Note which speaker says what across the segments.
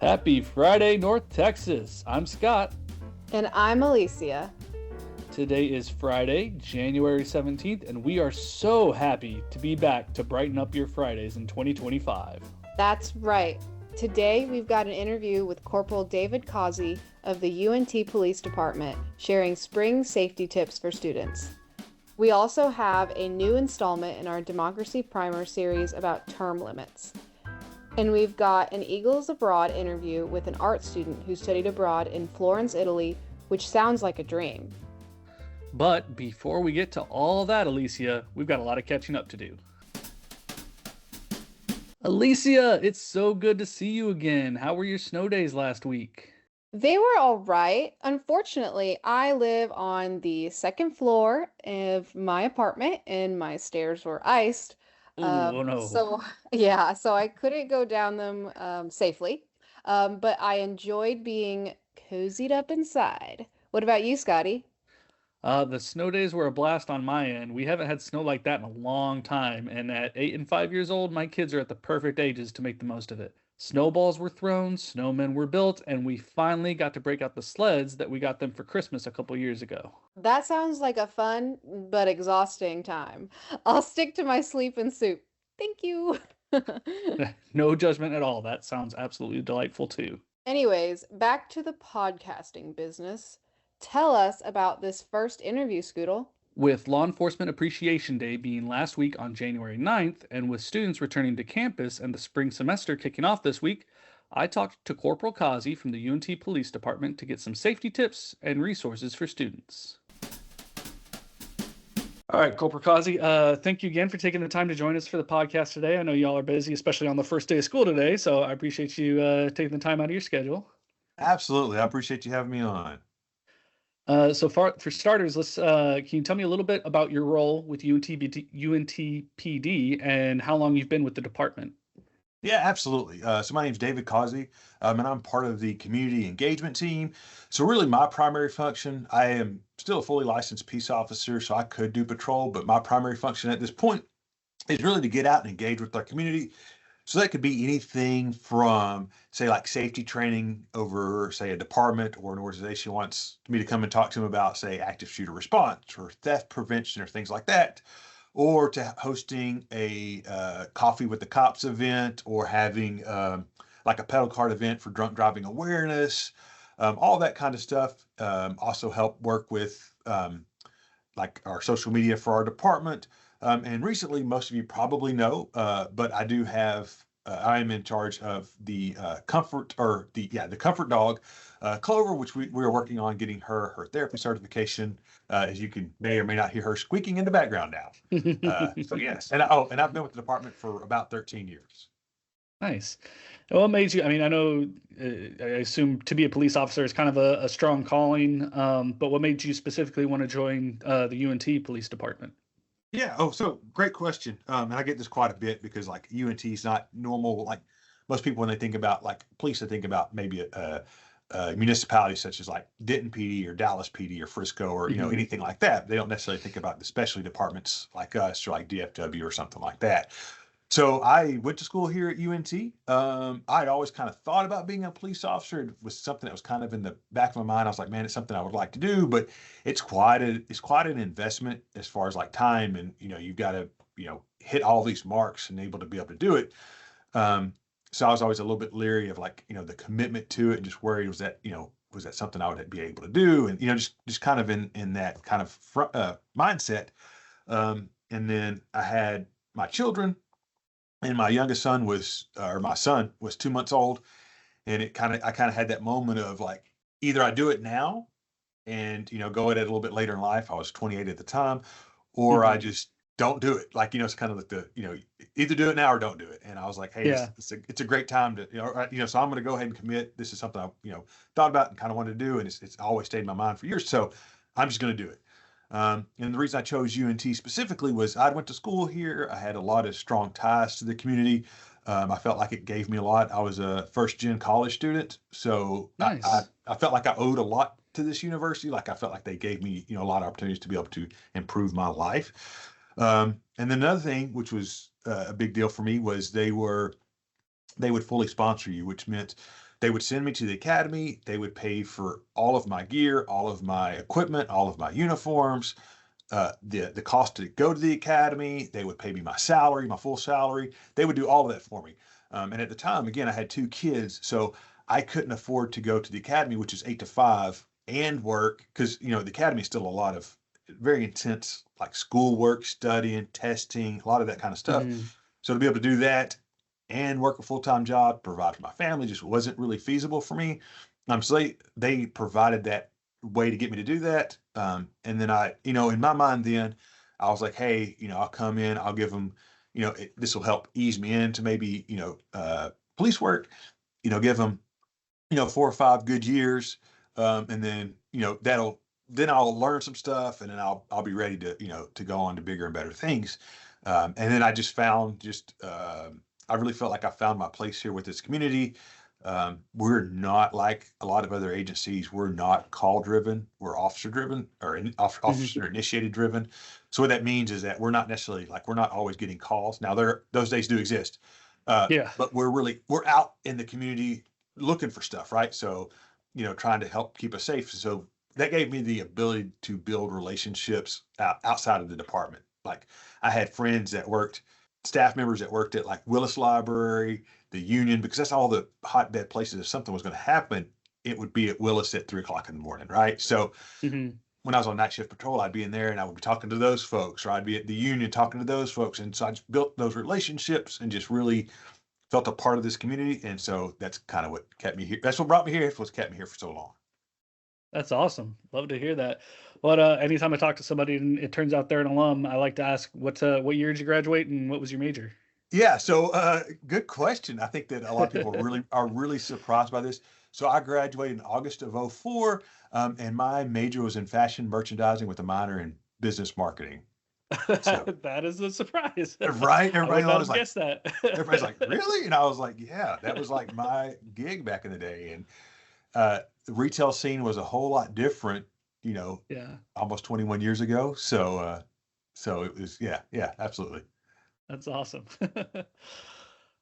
Speaker 1: Happy Friday, North Texas. I'm Scott.
Speaker 2: And I'm Alicia.
Speaker 1: Today is Friday, January 17th, and we are so happy to be back to brighten up your Fridays in 2025.
Speaker 2: That's right. Today we've got an interview with Corporal David Causey of the UNT Police Department sharing spring safety tips for students. We also have a new installment in our Democracy Primer series about term limits. And we've got an Eagles Abroad interview with an art student who studied abroad in Florence, Italy, which sounds like a dream.
Speaker 1: But before we get to all that, Alicia, we've got a lot of catching up to do. Alicia, it's so good to see you again. How were your snow days last week?
Speaker 2: They were all right. Unfortunately, I live on the second floor of my apartment and my stairs were iced.
Speaker 1: Oh no.
Speaker 2: So I couldn't go down them safely. But I enjoyed being cozied up inside. What about you, Scotty?
Speaker 1: The snow days were a blast on my end. We haven't had snow like that in a long time, and at 8 and 5 years old, my kids are at the perfect ages to make the most of it. Snowballs were thrown, snowmen were built, and we finally got to break out the sleds that we got them for Christmas a couple years ago.
Speaker 2: That sounds like a fun but exhausting time. I'll stick to my sleep and soup. Thank you.
Speaker 1: No judgment at all. That sounds absolutely delightful too.
Speaker 2: Anyways, back to the podcasting business. Tell us about this first interview, Scootle.
Speaker 1: With Law Enforcement Appreciation Day being last week on January 9th, and with students returning to campus and the spring semester kicking off this week, I talked to Corporal Causey from the UNT Police Department to get some safety tips and resources for students. All right, Corporal Causey, thank you again for taking the time to join us for the podcast today. I know y'all are busy, especially on the first day of school today, so I appreciate you taking the time out of your schedule.
Speaker 3: Absolutely. I appreciate you having me on.
Speaker 1: So for starters, can you tell me a little bit about your role with UNTPD and how long you've been with the department?
Speaker 3: Yeah, absolutely. So my name's David Causey, and I'm part of the community engagement team. So really my primary function, I am still a fully licensed peace officer, so I could do patrol, but my primary function at this point is really to get out and engage with our community. So that could be anything from, say, like safety training over, say, a department or an organization wants me to come and talk to them about, say, active shooter response or theft prevention or things like that, or to hosting a coffee with the cops event or having like a pedal cart event for drunk driving awareness, all that kind of stuff. Also help work with like our social media for our department. And recently, most of you probably know, but I do have, I am in charge of the comfort dog, Clover, which we are working on getting her therapy certification. As you may or may not hear her squeaking in the background now. So yes, and I've been with the department for about 13 years.
Speaker 1: Nice. And what made you, I mean, I know, I assume to be a police officer is kind of a strong calling, but what made you specifically want to join the UNT Police Department?
Speaker 3: Yeah. Oh, so great question. And I get this quite a bit because like UNT is not normal. Like most people, when they think about like police, they think about maybe a municipality such as like Denton PD or Dallas PD or Frisco or, anything like that. They don't necessarily think about the specialty departments like us or like DFW or something like that. So I went to school here at UNT. I'd always kind of thought about being a police officer. It was something that was kind of in the back of my mind. I was like, man, it's something I would like to do, but it's quite an investment as far as like time. And, you've got to, hit all these marks and able to be able to do it. So I was always a little bit leery of like, the commitment to it and just worried was that something I would be able to do? And, just kind of in that kind of mindset. And then I had my children. And my youngest son my son was 2 months old. And I kind of had that moment of like, either I do it now and, go at it a little bit later in life. I was 28 at the time, or I just don't do it. Like, it's kind of like either do it now or don't do it. And I was like, hey,
Speaker 1: Yeah.
Speaker 3: it's a great time to, so I'm going to go ahead and commit. This is something I, thought about and kind of wanted to do. And it's always stayed in my mind for years. So I'm just going to do it. And the reason I chose UNT specifically was I went to school here. I had a lot of strong ties to the community. I felt like it gave me a lot. I was a first-gen college student, so
Speaker 1: Nice.
Speaker 3: I felt like I owed a lot to this university. Like I felt like they gave me, a lot of opportunities to be able to improve my life. And then another thing, which was a big deal for me, was they would fully sponsor you, which meant They would send me to the academy. They would pay for all of my gear, all of my equipment, all of my uniforms, the cost to go to the academy. They would pay me my salary, my full salary. They would do all of that for me. And at the time, again, I had 2 kids, so I couldn't afford to go to the academy, which is 8 to 5, and work, because the academy is still a lot of very intense, like schoolwork, studying, testing, a lot of that kind of stuff.
Speaker 1: Mhm.
Speaker 3: So to be able to do that and work a full-time job, provide for my family, just wasn't really feasible for me. So they provided that way to get me to do that. And then in my mind then, I was like, hey, I'll come in, I'll give them, this will help ease me into maybe, police work, give them, 4 or 5 good years. And then, then I'll learn some stuff, and then I'll be ready to, to go on to bigger and better things. And then I just found I really felt like I found my place here with this community. We're not like a lot of other agencies. We're not call driven. We're officer driven, or
Speaker 1: Mhm.
Speaker 3: officer initiated driven. So what that means is that we're not necessarily like, we're not always getting calls. Now those days do exist.
Speaker 1: Yeah.
Speaker 3: But we're out in the community looking for stuff, right? So, trying to help keep us safe. So that gave me the ability to build relationships outside of the department. Like, I had friends that worked, staff members that worked at like Willis Library, the Union, because that's all the hotbed places. If something was going to happen, it would be at Willis at 3 o'clock in the morning, right? So
Speaker 1: Mhm.
Speaker 3: when I was on night shift patrol, I'd be in there and I would be talking to those folks, or I'd be at the Union talking to those folks. And so I just built those relationships and just really felt a part of this community. And so that's kind of what kept me here. That's what brought me here. It's what's kept me here for so long.
Speaker 1: That's awesome. Love to hear that. But anytime I talk to somebody and it turns out they're an alum, I like to ask what year did you graduate and what was your major?
Speaker 3: Yeah. So good question. I think that a lot of people are really surprised by this. So I graduated in August of '04, and my major was in fashion merchandising with a minor in business marketing. So,
Speaker 1: That is a surprise.
Speaker 3: right.
Speaker 1: I would
Speaker 3: Everybody
Speaker 1: not
Speaker 3: was
Speaker 1: have
Speaker 3: like,
Speaker 1: guessed that.
Speaker 3: everybody's like, really? And I was like, yeah, that was like my gig back in the day. And the retail scene was a whole lot different,
Speaker 1: Yeah,
Speaker 3: almost 21 years ago. So it was, yeah, absolutely.
Speaker 1: that's awesome.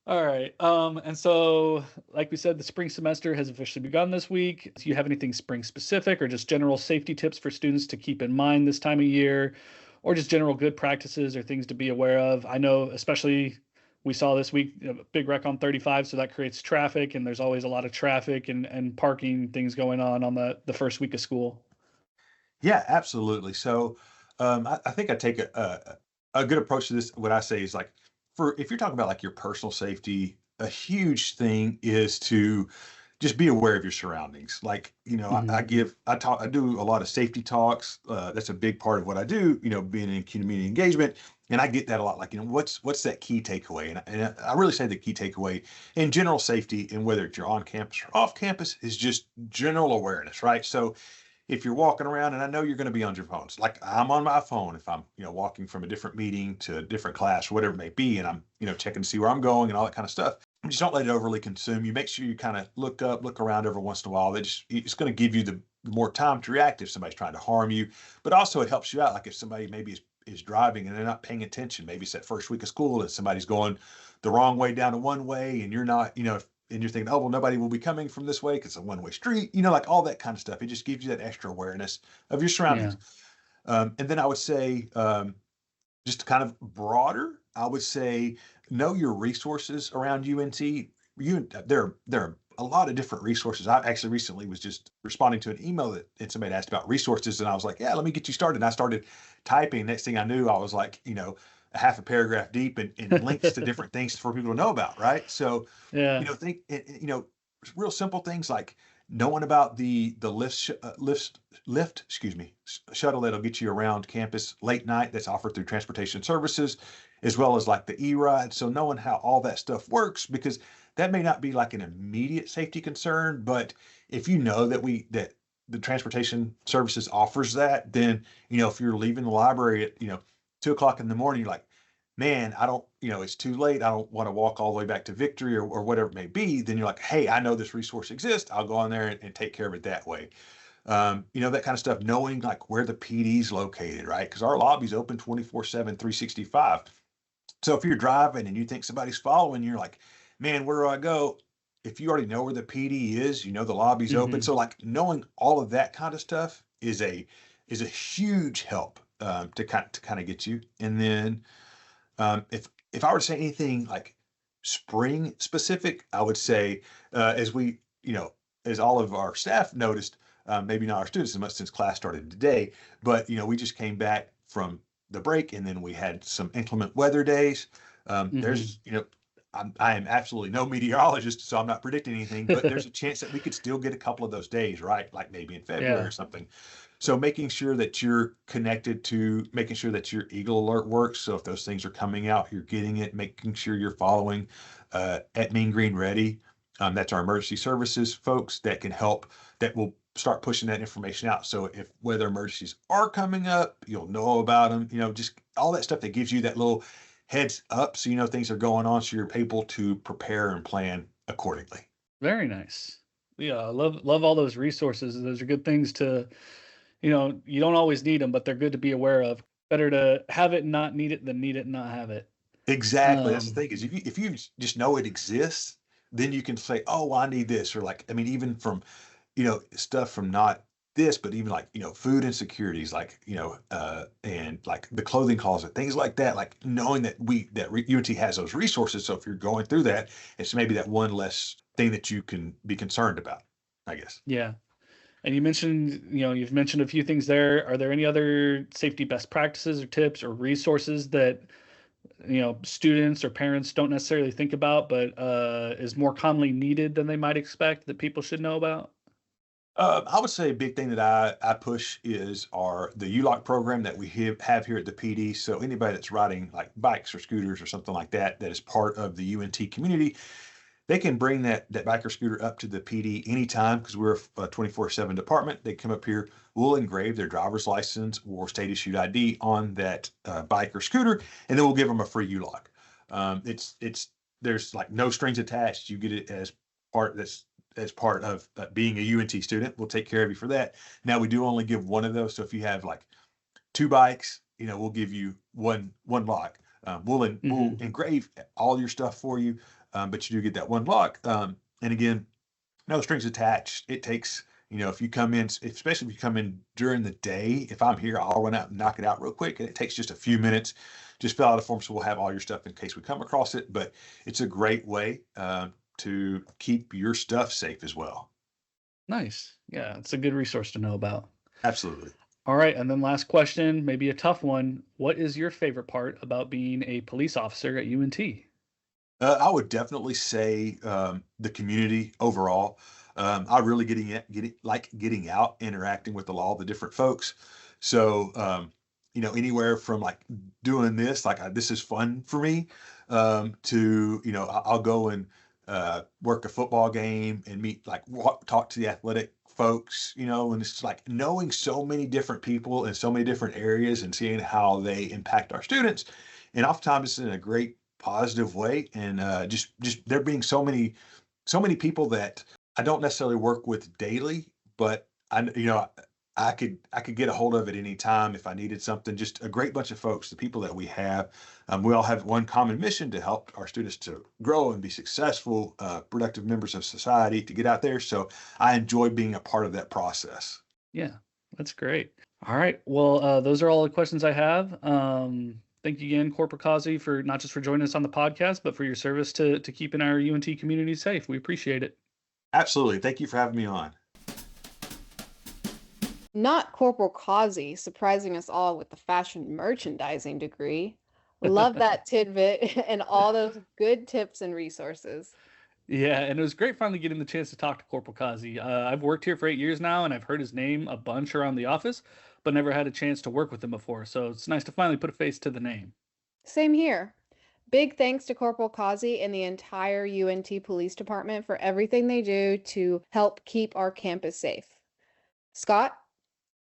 Speaker 1: All right. And so, like we said, the spring semester has officially begun this week. Do you have anything spring specific or just general safety tips for students to keep in mind this time of year, or just general good practices or things to be aware of? I know, especially we saw this week a big wreck on 35, so that creates traffic, and there's always a lot of traffic and parking things going on the first week of school.
Speaker 3: Yeah, absolutely. So I think I take a good approach to this. What I say is like, for if you're talking about like your personal safety, a huge thing is to just be aware of your surroundings. Like,
Speaker 1: Hmm.
Speaker 3: I do a lot of safety talks. That's a big part of what I do, being in community engagement. And I get that a lot. Like, what's that key takeaway? And I really say the key takeaway in general safety, and whether you're on campus or off campus, is just general awareness, right? So if you're walking around, and I know you're going to be on your phones, like I'm on my phone if I'm, walking from a different meeting to a different class or whatever it may be, and I'm, checking to see where I'm going and all that kind of stuff. Just don't let it overly consume you. Make sure you kind of look up, look around every once in a while. It's going to give you the more time to react if somebody's trying to harm you, but also it helps you out. Like if somebody maybe is driving and they're not paying attention, maybe it's that first week of school and somebody's going the wrong way down a one way, and you're not, and you're thinking, oh, well, nobody will be coming from this way because it's a one-way street, like all that kind of stuff. It just gives you that extra awareness of your surroundings.
Speaker 1: Yeah.
Speaker 3: And then I would say, just kind of broader, I would say, know your resources around UNT. There are a lot of different resources. I actually recently was just responding to an email and somebody asked about resources, and I was like, yeah, let me get you started. And I started typing. Next thing I knew, I was like, a half a paragraph deep and links to different things for people to know about, right? So,
Speaker 1: Yeah.
Speaker 3: real simple things like knowing about the lift, excuse me, shuttle that'll get you around campus late night, that's offered through transportation services, as well as like the e-ride. So knowing how all that stuff works, because that may not be like an immediate safety concern, but if you know that the transportation services offers that, then if you're leaving the library at 2 o'clock in the morning, you're like, man, I don't, it's too late. I don't want to walk all the way back to Victory or whatever it may be. Then you're like, hey, I know this resource exists. I'll go on there and take care of it that way. That kind of stuff, knowing like where the PD's located, right? Because our lobby's open 24/7, 365. So if you're driving and you think somebody's following, you're like, man, where do I go? if you already know where the PD is, the lobby's open.
Speaker 1: Hmm.
Speaker 3: So like knowing all of that kind of stuff is a huge help to kind of get you. And then if I were to say anything like spring specific, I would say as we as all of our staff noticed, maybe not our students as much since class started today, but we just came back from the break and then we had some inclement weather days.
Speaker 1: Hmm.
Speaker 3: There's I am absolutely no meteorologist, so I'm not predicting anything, but there's a chance that we could still get a couple of those days, right? Like maybe in February
Speaker 1: Yeah.
Speaker 3: or something. So making sure that you're connected to making sure that your Eagle Alert works. So if those things are coming out, you're getting it, making sure you're following at Mean Green Ready. That's our emergency services folks that can help, that will start pushing that information out. So if weather emergencies are coming up, you'll know about them, just all that stuff that gives you that little heads up so things are going on so you're able to prepare and plan accordingly.
Speaker 1: Very nice. Yeah, I love all those resources. Those are good things to, you don't always need them, but they're good to be aware of. Better to have it and not need it than need it and not have it.
Speaker 3: Exactly. That's the
Speaker 1: Um,
Speaker 3: thing is if you just know it exists, then you can say, oh, well, I need this. Or like, I mean, even from, stuff from not this, but even like, food insecurities, like, and like the clothing closet, things like that, like knowing that UNT has those resources. So if you're going through that, it's maybe that one less thing that you can be concerned about, I guess.
Speaker 1: yeah. And you've mentioned a few things there. Are there any other safety best practices or tips or resources that, students or parents don't necessarily think about, but is more commonly needed than they might expect that people should know about?
Speaker 3: I would say a big thing that I push is the ULOC program that we have here at the PD. So anybody that's riding like bikes or scooters or something like that, that is part of the UNT community, they can bring that bike or scooter up to the PD anytime because we're a 24/7 department. They come up here, we'll engrave their driver's license or state issued ID on that bike or scooter, and then we'll give them a free ULOC. It's there's like no strings attached. You get it as part of being a UNT student. We'll take care of you for that. Now we do only give one of those. So if you have like two bikes, we'll give you one lock. We'll
Speaker 1: Hmm.
Speaker 3: engrave all your stuff for you, but you do get that one lock. And again, no strings attached. It takes, if you come in, especially if you come in during the day, if I'm here, I'll run out and knock it out real quick. And it takes just a few minutes. Just fill out a form so we'll have all your stuff in case we come across it. But it's a great way to keep your stuff safe as well.
Speaker 1: Nice. Yeah, it's a good resource to know about.
Speaker 3: Absolutely.
Speaker 1: All right, and then last question, maybe a tough one. What is your favorite part about being a police officer at UNT?
Speaker 3: I would definitely say the community overall. I really getting out, interacting with the different folks. So anywhere from like doing this, like this is fun for me, to I'll go and work a football game and meet talk to the athletic folks, and it's like knowing so many different people in so many different areas and seeing how they impact our students, and oftentimes it's in a great positive way, and just there being so many people that I don't necessarily work with daily, but I could get a hold of at any time if I needed something. Just a great bunch of folks, the people that we have. We all have one common mission to help our students to grow and be successful, productive members of society, to get out there. So I enjoy being a part of that process.
Speaker 1: Yeah, that's great. All right. Well, those are all the questions I have. Thank you again, Corporal Causey, for not just for joining us on the podcast, but for your service to keeping our UNT community safe. We appreciate it.
Speaker 3: Absolutely. Thank you for having me on.
Speaker 2: Not Corporal Causey surprising us all with the fashion merchandising degree. Love that tidbit and all those good tips and resources.
Speaker 1: Yeah, and it was great finally getting the chance to talk to Corporal Kazi. I've worked here for 8 years now, and I've heard his name a bunch around the office, but never had a chance to work with him before. So it's nice to finally put a face to the name.
Speaker 2: Same here. Big thanks to Corporal Causey and the entire UNT Police Department for everything they do to help keep our campus safe. Scott,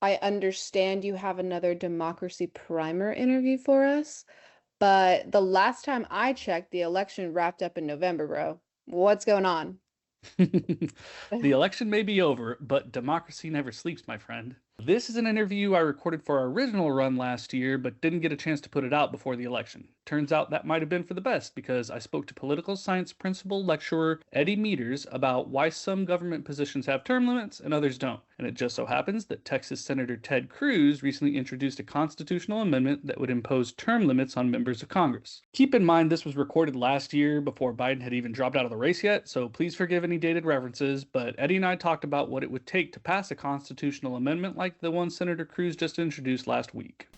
Speaker 2: I understand you have another Democracy Primer interview for us, but the last time I checked, the election wrapped up in November, bro. What's going on?
Speaker 1: The election may be over, but democracy never sleeps, my friend. This is an interview I recorded for our original run last year, but didn't get a chance to put it out before the election. Turns out that might have been for the best, because I spoke to political science principal lecturer Eddie Meaders about why some government positions have term limits and others don't. And it just so happens that Texas Senator Ted Cruz recently introduced a constitutional amendment that would impose term limits on members of Congress. Keep in mind this was recorded last year before Biden had even dropped out of the race yet, so please forgive any dated references, but Eddie and I talked about what it would take to pass a constitutional amendment like the one Senator Cruz just introduced last week.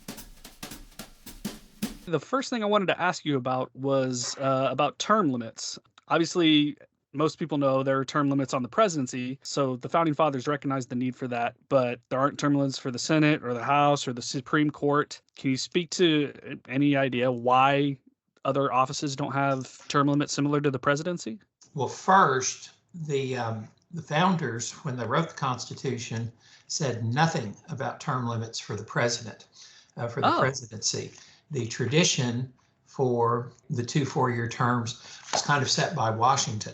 Speaker 1: The first thing I wanted to ask you about was about term limits. Obviously, most people know there are term limits on the presidency, so the founding fathers recognized the need for that, but there aren't term limits for the Senate or the House or the Supreme Court. Can you speak to any idea why other offices don't have term limits similar to the presidency?
Speaker 4: Well, first, the founders, when they wrote the Constitution, said nothing about term limits for the president, for the presidency. The tradition for the 2 4-year terms was kind of set by Washington.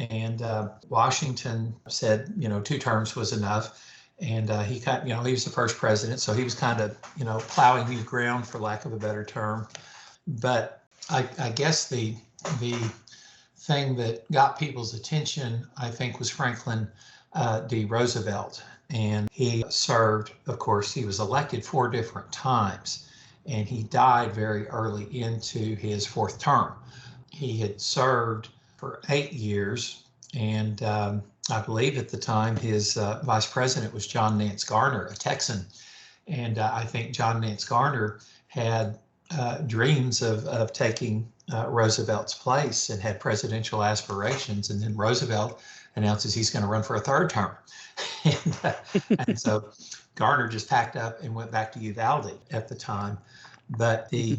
Speaker 4: And Washington said, 2 terms was enough. And he was the first president, so he was kind of, plowing new ground, for lack of a better term. But I guess the thing that got people's attention, I think, was Franklin D. Roosevelt. And he served, of course, he was elected 4 different times. And he died very early into his 4th term. He had served for 8 years, and I believe at the time his vice president was John Nance Garner, a Texan. And I think John Nance Garner had dreams of taking Roosevelt's place and had presidential aspirations. And then Roosevelt announces he's going to run for a 3rd term. And so Garner just packed up and went back to Uvalde at the time. But the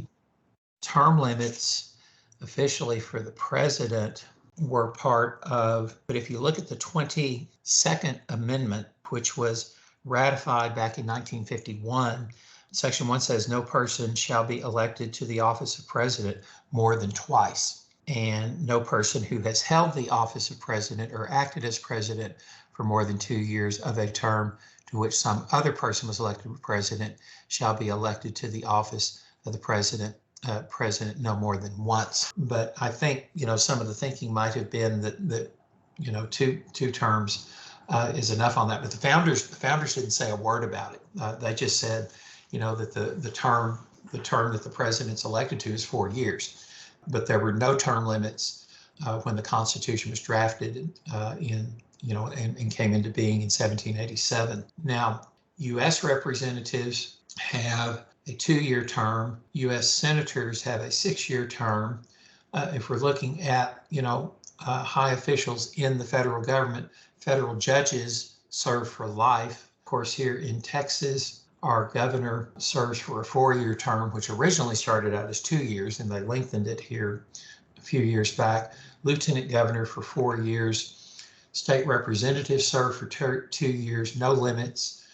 Speaker 4: term limits officially for the president were part of, but if you look at the 22nd Amendment, which was ratified back in 1951, Section 1 says no person shall be elected to the office of president more than twice. And no person who has held the office of president or acted as president for more than 2 years of a term to which some other person was elected president shall be elected to the office of the president no more than once. But I think, some of the thinking might have been that two terms is enough on that. But the founders didn't say a word about it. They just said, that the term that the president's elected to is 4 years. But there were no term limits when the Constitution was drafted and came into being in 1787. Now, U.S. representatives have a 2-year term. U.S. senators have a 6-year term. If we're looking at, high officials in the federal government, federal judges serve for life. Of course, here in Texas, our governor serves for a 4-year term, which originally started out as 2 years, and they lengthened it here a few years back. Lieutenant governor for 4 years. State representatives serve for 2 years, no limits.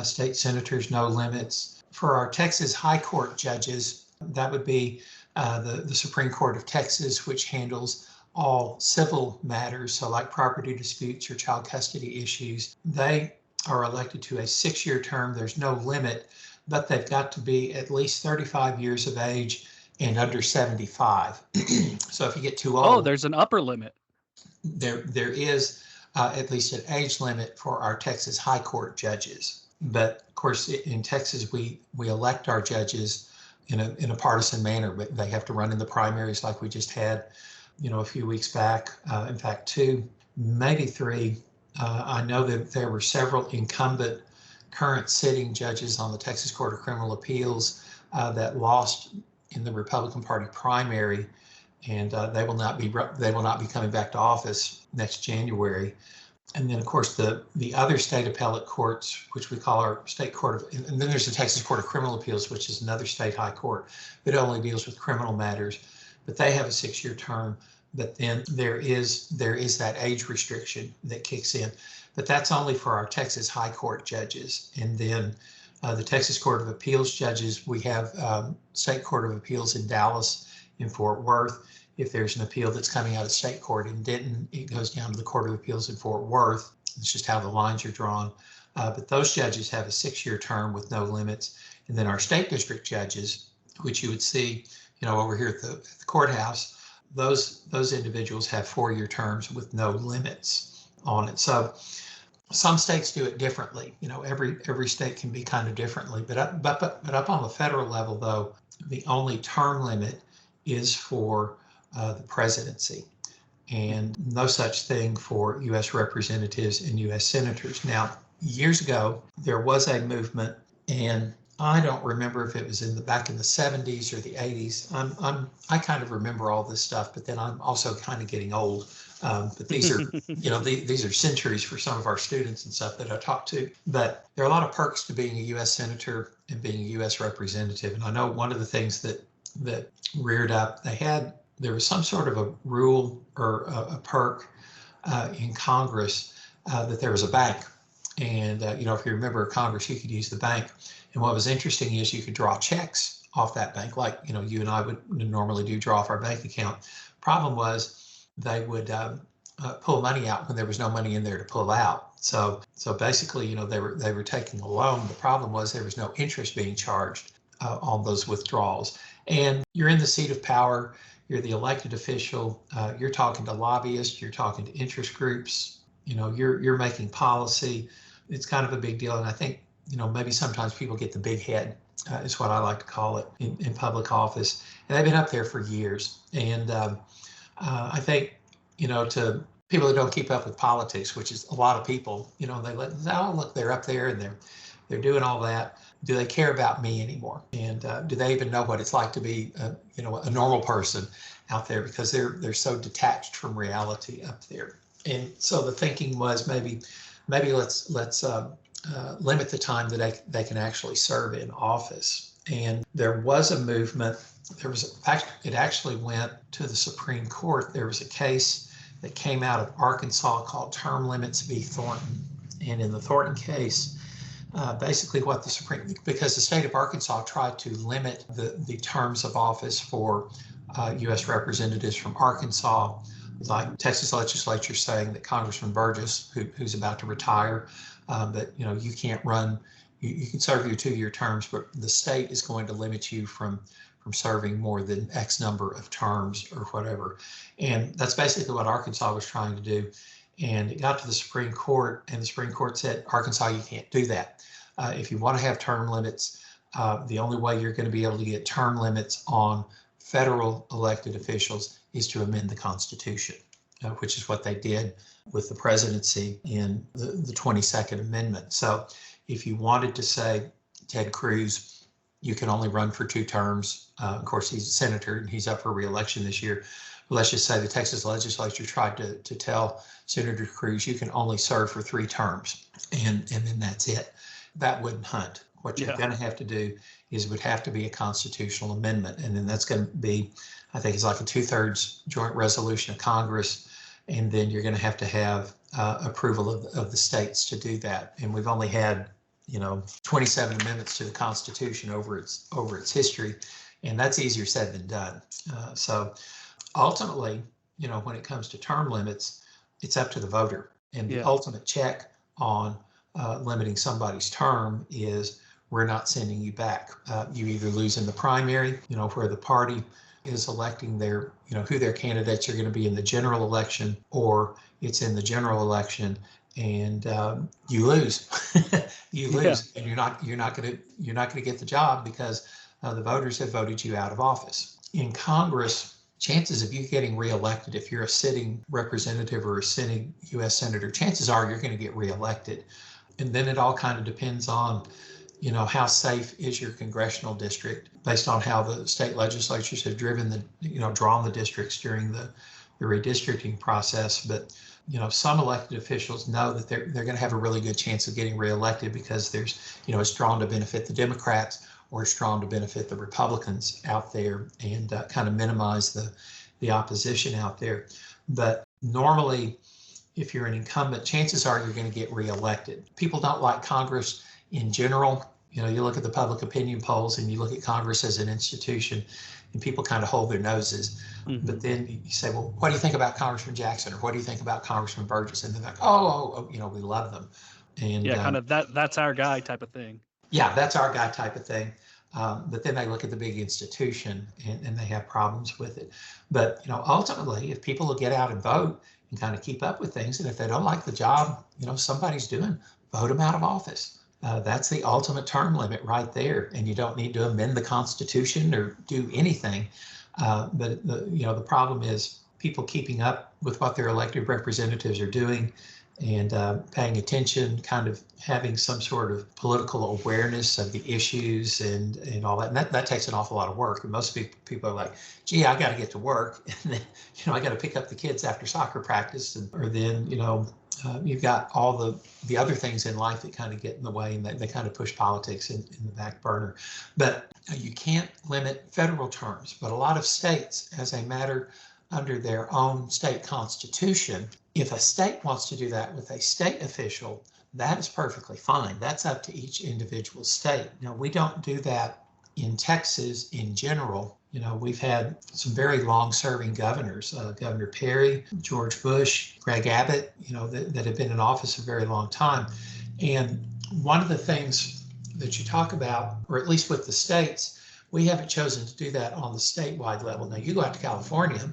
Speaker 4: State senators, no limits. For our Texas High Court judges, that would be the Supreme Court of Texas, which handles all civil matters, so like property disputes or child custody issues. They are elected to a 6-year term. There's no limit, but they've got to be at least 35 years of age and under 75. So if you get too old...
Speaker 1: Oh, there's an upper limit.
Speaker 4: There is at least an age limit for our Texas High Court judges. But of course, in Texas, we elect our judges in a partisan manner, but they have to run in the primaries like we just had, a few weeks back. In fact, 2, maybe 3. I know that there were several incumbent current sitting judges on the Texas Court of Criminal Appeals that lost in the Republican Party primary, and they will not be coming back to office next January. And then, of course, the other state appellate courts, which we call our state court of, and then there's the Texas Court of Criminal Appeals, which is another state high court, but it only deals with criminal matters. But they have a 6-year term. But then there is that age restriction that kicks in. But that's only for our Texas High Court judges. And then the Texas Court of Appeals judges, we have State Court of Appeals in Dallas, in Fort Worth. If there's an appeal that's coming out of state court in Denton, it goes down to the Court of Appeals in Fort Worth. It's just how the lines are drawn. But those judges have a 6-year term with no limits. And then our state district judges, which you would see over here at the courthouse, those individuals have 4-year terms with no limits on it. So some states do it differently. Every state can be kind of differently, but up on the federal level, though, the only term limit is for the presidency, and no such thing for U.S. representatives and U.S. senators. Now, years ago, there was a movement, and I don't remember if it was back in the 70s or the 80s. I kind of remember all this stuff, but then I'm also kind of getting old. But these are, these are centuries for some of our students and stuff that I talk to. But there are a lot of perks to being a U.S. senator and being a U.S. representative. And I know one of the things that reared up, there was some sort of a rule or a perk in Congress that there was a bank. And, if you remember Congress, you could use the bank. And what was interesting is you could draw checks off that bank, like, you and I would normally draw off our bank account. Problem was they would pull money out when there was no money in there to pull out. So basically, they were taking a loan. The problem was there was no interest being charged on those withdrawals. And you're in the seat of power. You're the elected official. You're talking to lobbyists. You're talking to interest groups. You're making policy. It's kind of a big deal. And I think, maybe sometimes people get the big head, is what I like to call it, in public office. And they've been up there for years. And I think, to people that don't keep up with politics, which is a lot of people, they look, they're up there and they're doing all that. Do they care about me anymore? And do they even know what it's like to be, a normal person out there? Because they're so detached from reality up there. And so the thinking was maybe let's limit the time that they can actually serve in office. And there was a movement. It actually went to the Supreme Court. There was a case that came out of Arkansas called Term Limits v. Thornton. And in the Thornton case, basically what because the state of Arkansas tried to limit the terms of office for U.S. representatives from Arkansas, like Texas legislature saying that Congressman Burgess, who's about to retire, that you can't run, you can serve your 2-year terms, but the state is going to limit you from serving more than X number of terms or whatever. And that's basically what Arkansas was trying to do. And it got to the Supreme Court, and the Supreme Court said, Arkansas, you can't do that. If you want to have term limits, the only way you're going to be able to get term limits on federal elected officials is to amend the Constitution, which is what they did with the presidency in the 22nd Amendment. So if you wanted to say, Ted Cruz, you can only run for 2 terms. Of course, he's a senator and he's up for re-election this year. But let's just say the Texas legislature tried to tell Senator Cruz, you can only serve for 3 terms, and then that's it. That wouldn't hunt. What you're going to have to do is would have to be a constitutional amendment. And then that's going to be, I think it's like a 2/3 joint resolution of Congress. And then you're going to have approval of the states to do that. And we've only had, 27 amendments to the Constitution over its history. And that's easier said than done. So ultimately, when it comes to term limits, it's up to the voter. And the ultimate check on limiting somebody's term is we're not sending you back. You either lose in the primary, where the party is electing their, who their candidates are going to be in the general election, or it's in the general election and you lose. You lose, and you're not going to get the job because the voters have voted you out of office. In Congress, chances of you getting reelected, if you're a sitting representative or a sitting U.S. senator, chances are you're going to get reelected. And then it all kind of depends on, how safe is your congressional district based on how the state legislatures have drawn the districts during the redistricting process. But, some elected officials know that they're going to have a really good chance of getting reelected because there's, it's drawn to benefit the Democrats or it's drawn to benefit the Republicans out there and kind of minimize the opposition out there. But normally, if you're an incumbent, chances are you're going to get reelected. People don't like Congress in general. You look at the public opinion polls and you look at Congress as an institution and people kind of hold their noses. Mm-hmm. But then you say, well, what do you think about Congressman Jackson? Or what do you think about Congressman Burgess? And they're like, oh, we love them. And
Speaker 1: kind of that's our guy type of thing.
Speaker 4: Yeah, that's our guy type of thing. But then they look at the big institution and they have problems with it. But, ultimately, if people will get out and vote and kind of keep up with things, and if they don't like the job, somebody's doing, vote them out of office. That's the ultimate term limit right there. And you don't need to amend the Constitution or do anything. But the problem is people keeping up with what their elected representatives are doing and paying attention, kind of having some sort of political awareness of the issues and all that. And that takes an awful lot of work. And most people are like, gee, I got to get to work. And then, I got to pick up the kids after soccer practice. Or then, you've got all the other things in life that kind of get in the way, and they kind of push politics in the back burner. But you can't limit federal terms. But a lot of states, as a matter under their own state constitution, if a state wants to do that with a state official, that is perfectly fine. That's up to each individual state. Now, we don't do that in Texas in general. We've had some very long-serving governors, Governor Perry, George Bush, Greg Abbott, that have been in office a very long time. And one of the things that you talk about, or at least with the states, we haven't chosen to do that on the statewide level. Now, you go out to California,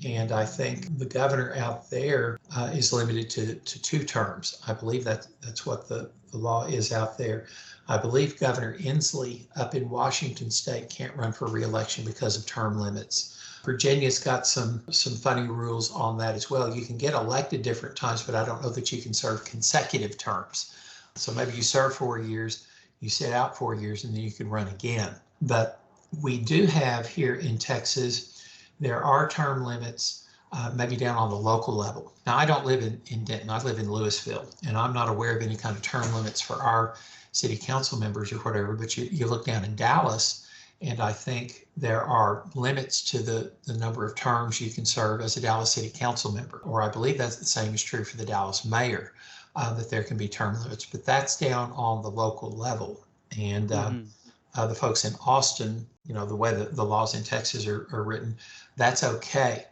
Speaker 4: and I think the governor out there is limited to 2 terms. I believe that's what the law is out there. I believe Governor Inslee up in Washington State can't run for re-election because of term limits. Virginia's got some funny rules on that as well. You can get elected different times, but I don't know that you can serve consecutive terms. So maybe you serve 4 years, you sit out 4 years, and then you can run again. But we do have here in Texas, there are term limits, maybe down on the local level. Now, I don't live in Denton, I live in Louisville, and I'm not aware of any kind of term limits for our city council members or whatever, but you look down in Dallas, and I think there are limits to the number of terms you can serve as a Dallas City Council member, or I believe that's the same is true for the Dallas mayor, that there can be term limits, but that's down on the local level. And the folks in Austin, the way that the laws in Texas are written, that's okay.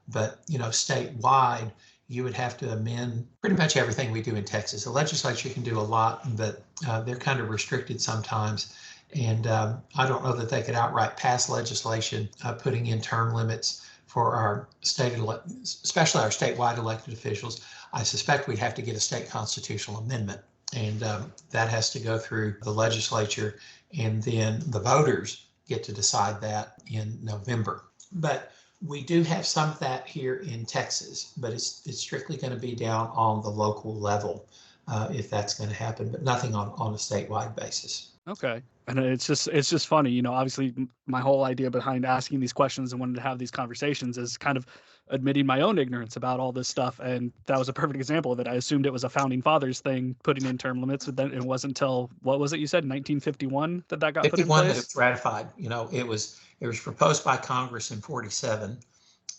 Speaker 4: But, statewide, you would have to amend pretty much everything we do in Texas. The legislature can do a lot, but they're kind of restricted sometimes. And I don't know that they could outright pass legislation putting in term limits for our especially our statewide elected officials. I suspect we'd have to get a state constitutional amendment. And that has to go through the legislature, and then the voters get to decide that in November. But we do have some of that here in Texas, but it's strictly going to be down on the local level if that's going to happen, but nothing on a statewide basis.
Speaker 1: Okay. And it's just funny, obviously my whole idea behind asking these questions and wanting to have these conversations is kind of admitting my own ignorance about all this stuff. And that was a perfect example of it. I assumed it was a founding fathers thing, putting in term limits, but then it wasn't until, what was it you said, 1951 that got put in place?
Speaker 4: 51 that it's ratified. It was proposed by Congress in 47,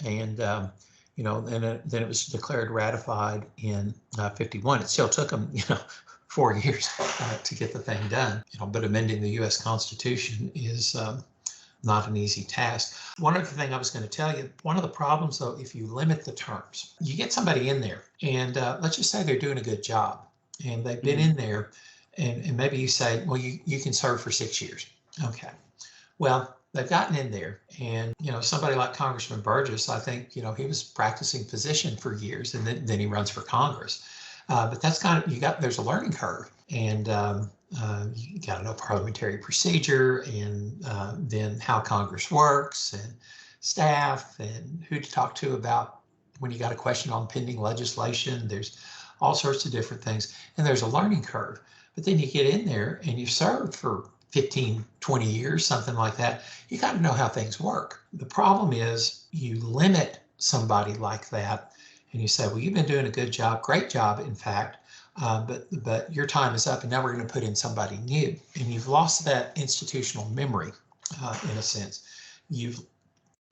Speaker 4: and then it was declared ratified in 51. It still took them, 4 years to get the thing done. But amending the U.S. Constitution is not an easy task. One other thing I was going to tell you, one of the problems, though, if you limit the terms, you get somebody in there, and let's just say they're doing a good job, and they've been in there, and maybe you say, well, you can serve for 6 years. Okay. Well, they've gotten in there, and somebody like Congressman Burgess, I think he was practicing position for years, and then he runs for Congress. But that's kind of there's a learning curve, and you got to know parliamentary procedure, and then how Congress works, and staff, and who to talk to about when you got a question on pending legislation. There's all sorts of different things, and there's a learning curve. But then you get in there and you've served for 15, 20 years, something like that. You got to know how things work. The problem is you limit somebody like that, and you say, well, you've been doing a good job, great job, in fact, but your time is up, and now we're going to put in somebody new. And you've lost that institutional memory, in a sense. You've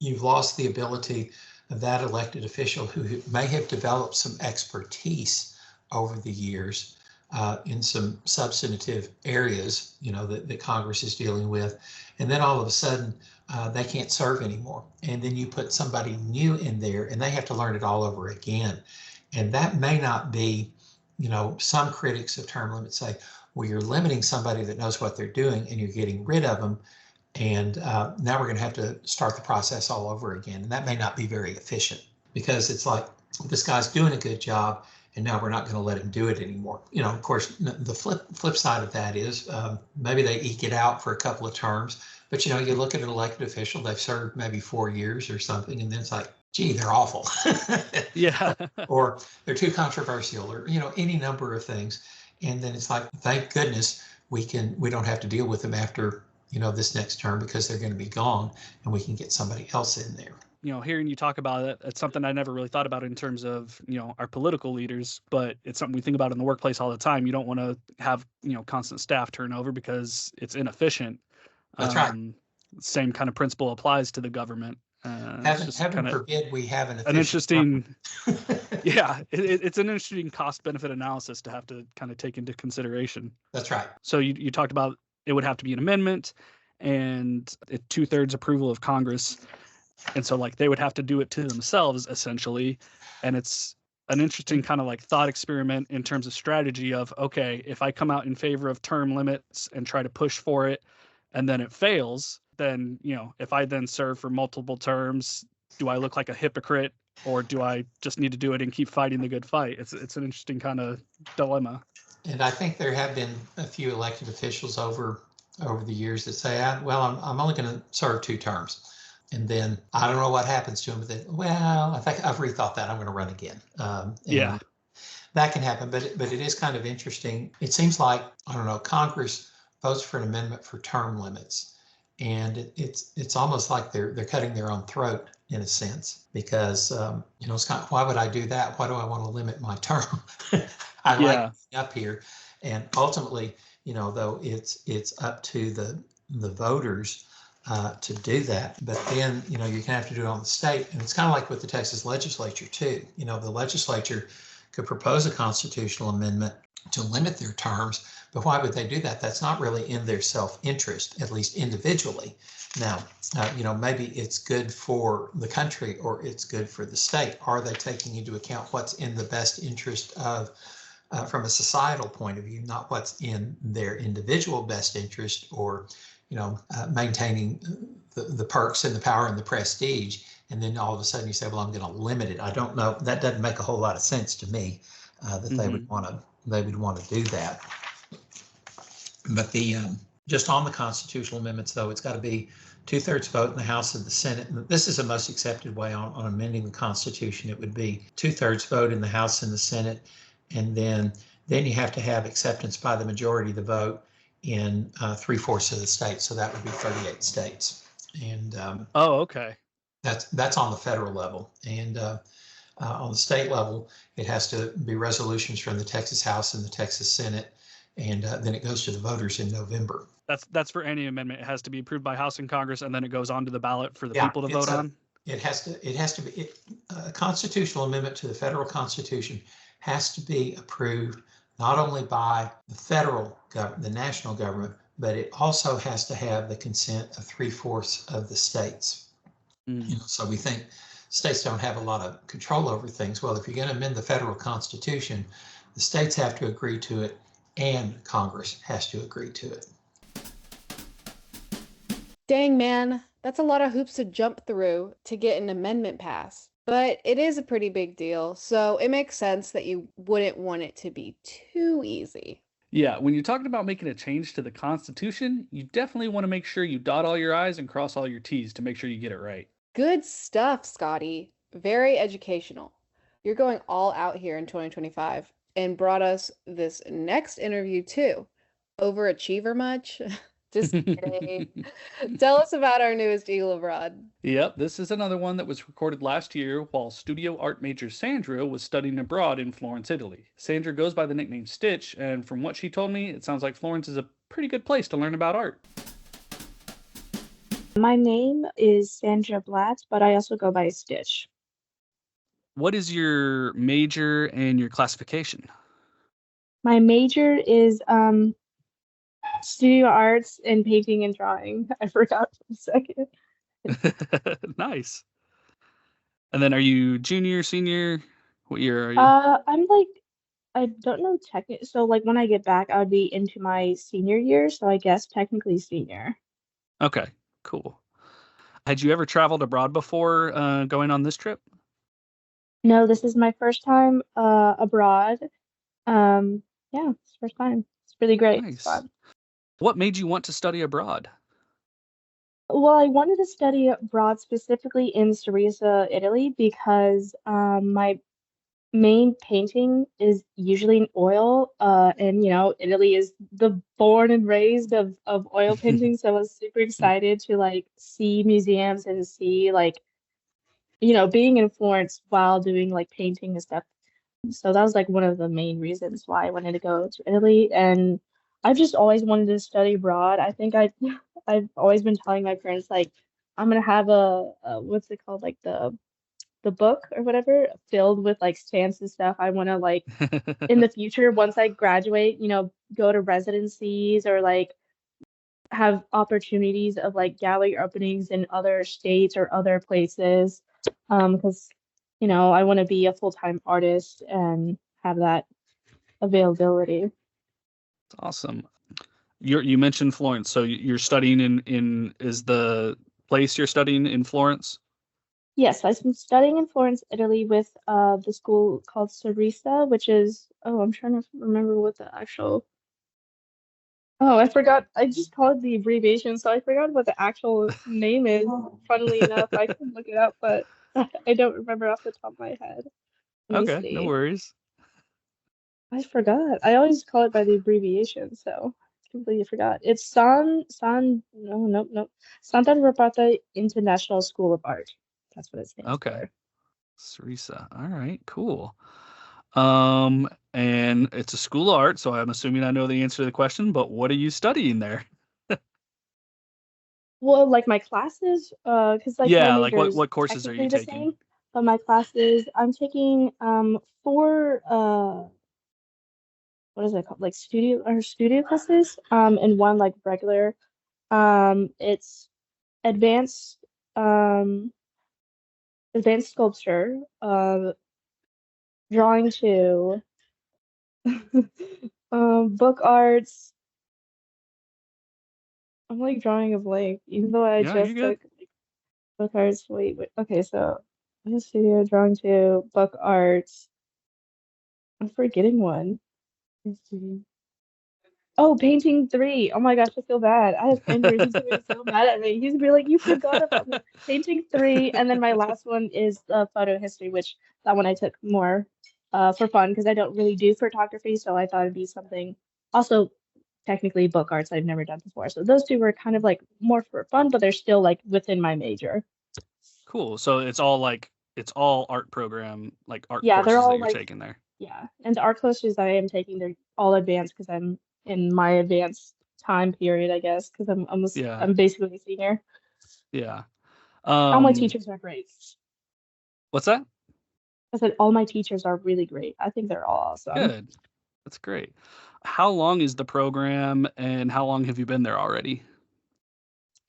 Speaker 4: lost the ability of that elected official who may have developed some expertise over the years in some substantive areas, that Congress is dealing with. And then all of a sudden, they can't serve anymore. And then you put somebody new in there, and they have to learn it all over again. And that may not be, some critics of term limits say, Well, you're limiting somebody that knows what they're doing, and you're getting rid of them. And now we're going to have to start the process all over again. And that may not be very efficient, because it's like, this guy's doing a good job, and now we're not going to let him do it anymore. Of course, the flip side of that is maybe they eke it out for a couple of terms. But, you look at an elected official, they've served maybe 4 years or something, and then it's like, gee, they're awful.
Speaker 1: Yeah.
Speaker 4: Or they're too controversial, or, any number of things. And then it's like, thank goodness we don't have to deal with them after, this next term, because they're going to be gone, and we can get somebody else in there.
Speaker 1: Hearing you talk about it, it's something I never really thought about in terms of, our political leaders, but it's something we think about in the workplace all the time. You don't want to have, constant staff turnover because it's inefficient.
Speaker 4: That's right.
Speaker 1: Same kind of principle applies to the government.
Speaker 4: Heaven forbid we have
Speaker 1: an interesting, yeah, it's an interesting cost benefit analysis to have to kind of take into consideration.
Speaker 4: That's right.
Speaker 1: So you talked about it would have to be an amendment and a 2/3 approval of Congress. And so like they would have to do it to themselves essentially. And it's an interesting kind of like thought experiment in terms of strategy of, okay, if I come out in favor of term limits and try to push for it, and then it fails, then, if I then serve for multiple terms, do I look like a hypocrite, or do I just need to do it and keep fighting the good fight? It's an interesting kind of dilemma.
Speaker 4: And I think there have been a few elected officials over the years that say, I'm only going to serve 2 terms. And then I don't know what happens to them. But I think I've rethought that. I'm going to run again.
Speaker 1: Yeah.
Speaker 4: That can happen. But it is kind of interesting. It seems like, I don't know, Congress votes for an amendment for term limits. And it's almost like they're cutting their own throat in a sense, because it's kind of, why would I do that? Why do I want to limit my term? I like being up here, and ultimately, though it's up to the voters to do that. But then you can have to do it on the state, and it's kind of like with the Texas legislature too. The legislature could propose a constitutional amendment to limit their terms. But why would they do that? That's not really in their self-interest, at least individually. Now, maybe it's good for the country, or it's good for the state. Are they taking into account what's in the best interest of, from a societal point of view, not what's in their individual best interest, or, maintaining the perks and the power and the prestige. And then all of a sudden you say, well, I'm going to limit it. I don't know. That doesn't make a whole lot of sense to me, that they would want to do that. But just on the constitutional amendments, though, it's got to be 2/3 vote in the House and the Senate. And this is the most accepted way on amending the Constitution. It would be 2/3 vote in the House and the Senate, and then you have to have acceptance by the majority of the vote in 3/4 of the states. So that would be 38 states. And
Speaker 1: okay.
Speaker 4: That's on the federal level. And on the state level, it has to be resolutions from the Texas House and the Texas Senate. And then it goes to the voters in November.
Speaker 1: That's for any amendment. It has to be approved by House and Congress, and then it goes on to the ballot for the people to vote on.
Speaker 4: It has to be a constitutional amendment to the federal Constitution has to be approved not only by the federal government, the national government, but it also has to have the consent of 3/4 of the states. So we think states don't have a lot of control over things. Well, if you're going to amend the federal Constitution, the states have to agree to it, and Congress has to agree to it.
Speaker 2: Dang, man, that's a lot of hoops to jump through to get an amendment passed. But it is a pretty big deal, so it makes sense that you wouldn't want it to be too easy.
Speaker 1: Yeah, when you're talking about making a change to the Constitution, you definitely want to make sure you dot all your I's and cross all your T's to make sure you get it right.
Speaker 2: Good stuff, Scotty. Very educational. You're going all out here in 2025 and brought us this next interview too. Overachiever much? Just kidding. Tell us about our newest Eagle Abroad.
Speaker 1: Yep, this is another one that was recorded last year while studio art major Sandra was studying abroad in Florence, Italy. Sandra goes by the nickname Stitch, and from what she told me, it sounds like Florence is a pretty good place to learn about art.
Speaker 5: My name is Sandra Blatt, but I also go by Stitch.
Speaker 1: What is your major and your classification?
Speaker 5: My major is studio arts and painting and drawing. I forgot for a second.
Speaker 1: Nice. And then are you junior, senior? What year are you?
Speaker 5: I'm like I don't know technically. So like when I get back, I would be into my senior year. So I guess technically senior.
Speaker 1: Okay, cool. Had you ever traveled abroad before going on this trip?
Speaker 5: No, this is my first time abroad. Yeah, it's first time. It's really great. It's
Speaker 1: Nice.
Speaker 5: fun.
Speaker 1: What made you want to study abroad?
Speaker 5: Well, I wanted to study abroad specifically in Sirisa, Italy, because my main painting is usually in oil. And Italy is the born and raised of oil painting, so I was super excited to like see museums and see like being in Florence while doing like painting and stuff. So that was like one of the main reasons why I wanted to go to Italy. And I've just always wanted to study abroad. I think I've always been telling my parents like I'm gonna have a what's it called, like the book or whatever filled with like stamps and stuff. I want to like in the future once I graduate, go to residencies or like have opportunities of like gallery openings in other states or other places. Because I want to be a full-time artist and have that availability.
Speaker 1: Awesome. You mentioned Florence, so you're studying in is the place you're studying in Florence?
Speaker 5: Yes, I've been studying in Florence, Italy with the school called Sarisa, which is, oh, I'm trying to remember what the actual, oh, I forgot. I just called it the abbreviation, so I forgot what the actual name is. Funnily enough, I can look it up, but I don't remember off the top of my head. Let me
Speaker 1: Okay, no
Speaker 5: see.
Speaker 1: worries.
Speaker 5: I forgot. I always call it by the abbreviation, so I completely forgot. It's no, nope, nope. Santa Repata International School of Art. That's what it stands
Speaker 1: Okay.
Speaker 5: for.
Speaker 1: Sarisa. All right, cool. And it's a school of art, so I'm assuming I know the answer to the question, but what are you studying there?
Speaker 5: Well, like my classes, because like my
Speaker 1: Yeah, like
Speaker 5: major
Speaker 1: what
Speaker 5: is
Speaker 1: what courses are you
Speaker 5: technically the
Speaker 1: taking?
Speaker 5: same, but my classes, I'm taking four what is it called? Like studio classes, and one like regular. It's advanced um advanced sculpture, drawing two, book arts. I'm like drawing a blank, even though I
Speaker 1: Yeah, you're
Speaker 5: just
Speaker 1: good.
Speaker 5: took like, book arts. Wait. Okay, so studio, drawing two, book arts. I'm forgetting one. Let's see. Oh, painting three. Oh my gosh, I feel bad. I have Andrew. He's gonna be so mad at me. He's gonna be like, "You forgot about me." Painting three, and then my last one is photo history, which that one I took more for fun because I don't really do photography, so I thought it'd be something. Also, technically, book arts I've never done before, so those two were kind of like more for fun, but they're still like within my major.
Speaker 1: Cool. So it's all art program, like art
Speaker 5: Yeah, they're
Speaker 1: courses that
Speaker 5: all
Speaker 1: you're
Speaker 5: like
Speaker 1: taking there.
Speaker 5: yeah, and the art courses I am taking, they're all advanced because I'm in my advanced time period, I guess, because I'm almost
Speaker 1: Yeah.
Speaker 5: I'm basically a senior.
Speaker 1: Yeah.
Speaker 5: All my
Speaker 1: Um,
Speaker 5: teachers are great.
Speaker 1: what's that?
Speaker 5: I said all my teachers are really great. I think they're all awesome.
Speaker 1: Good. That's great. How long is the program and how long have you been there already?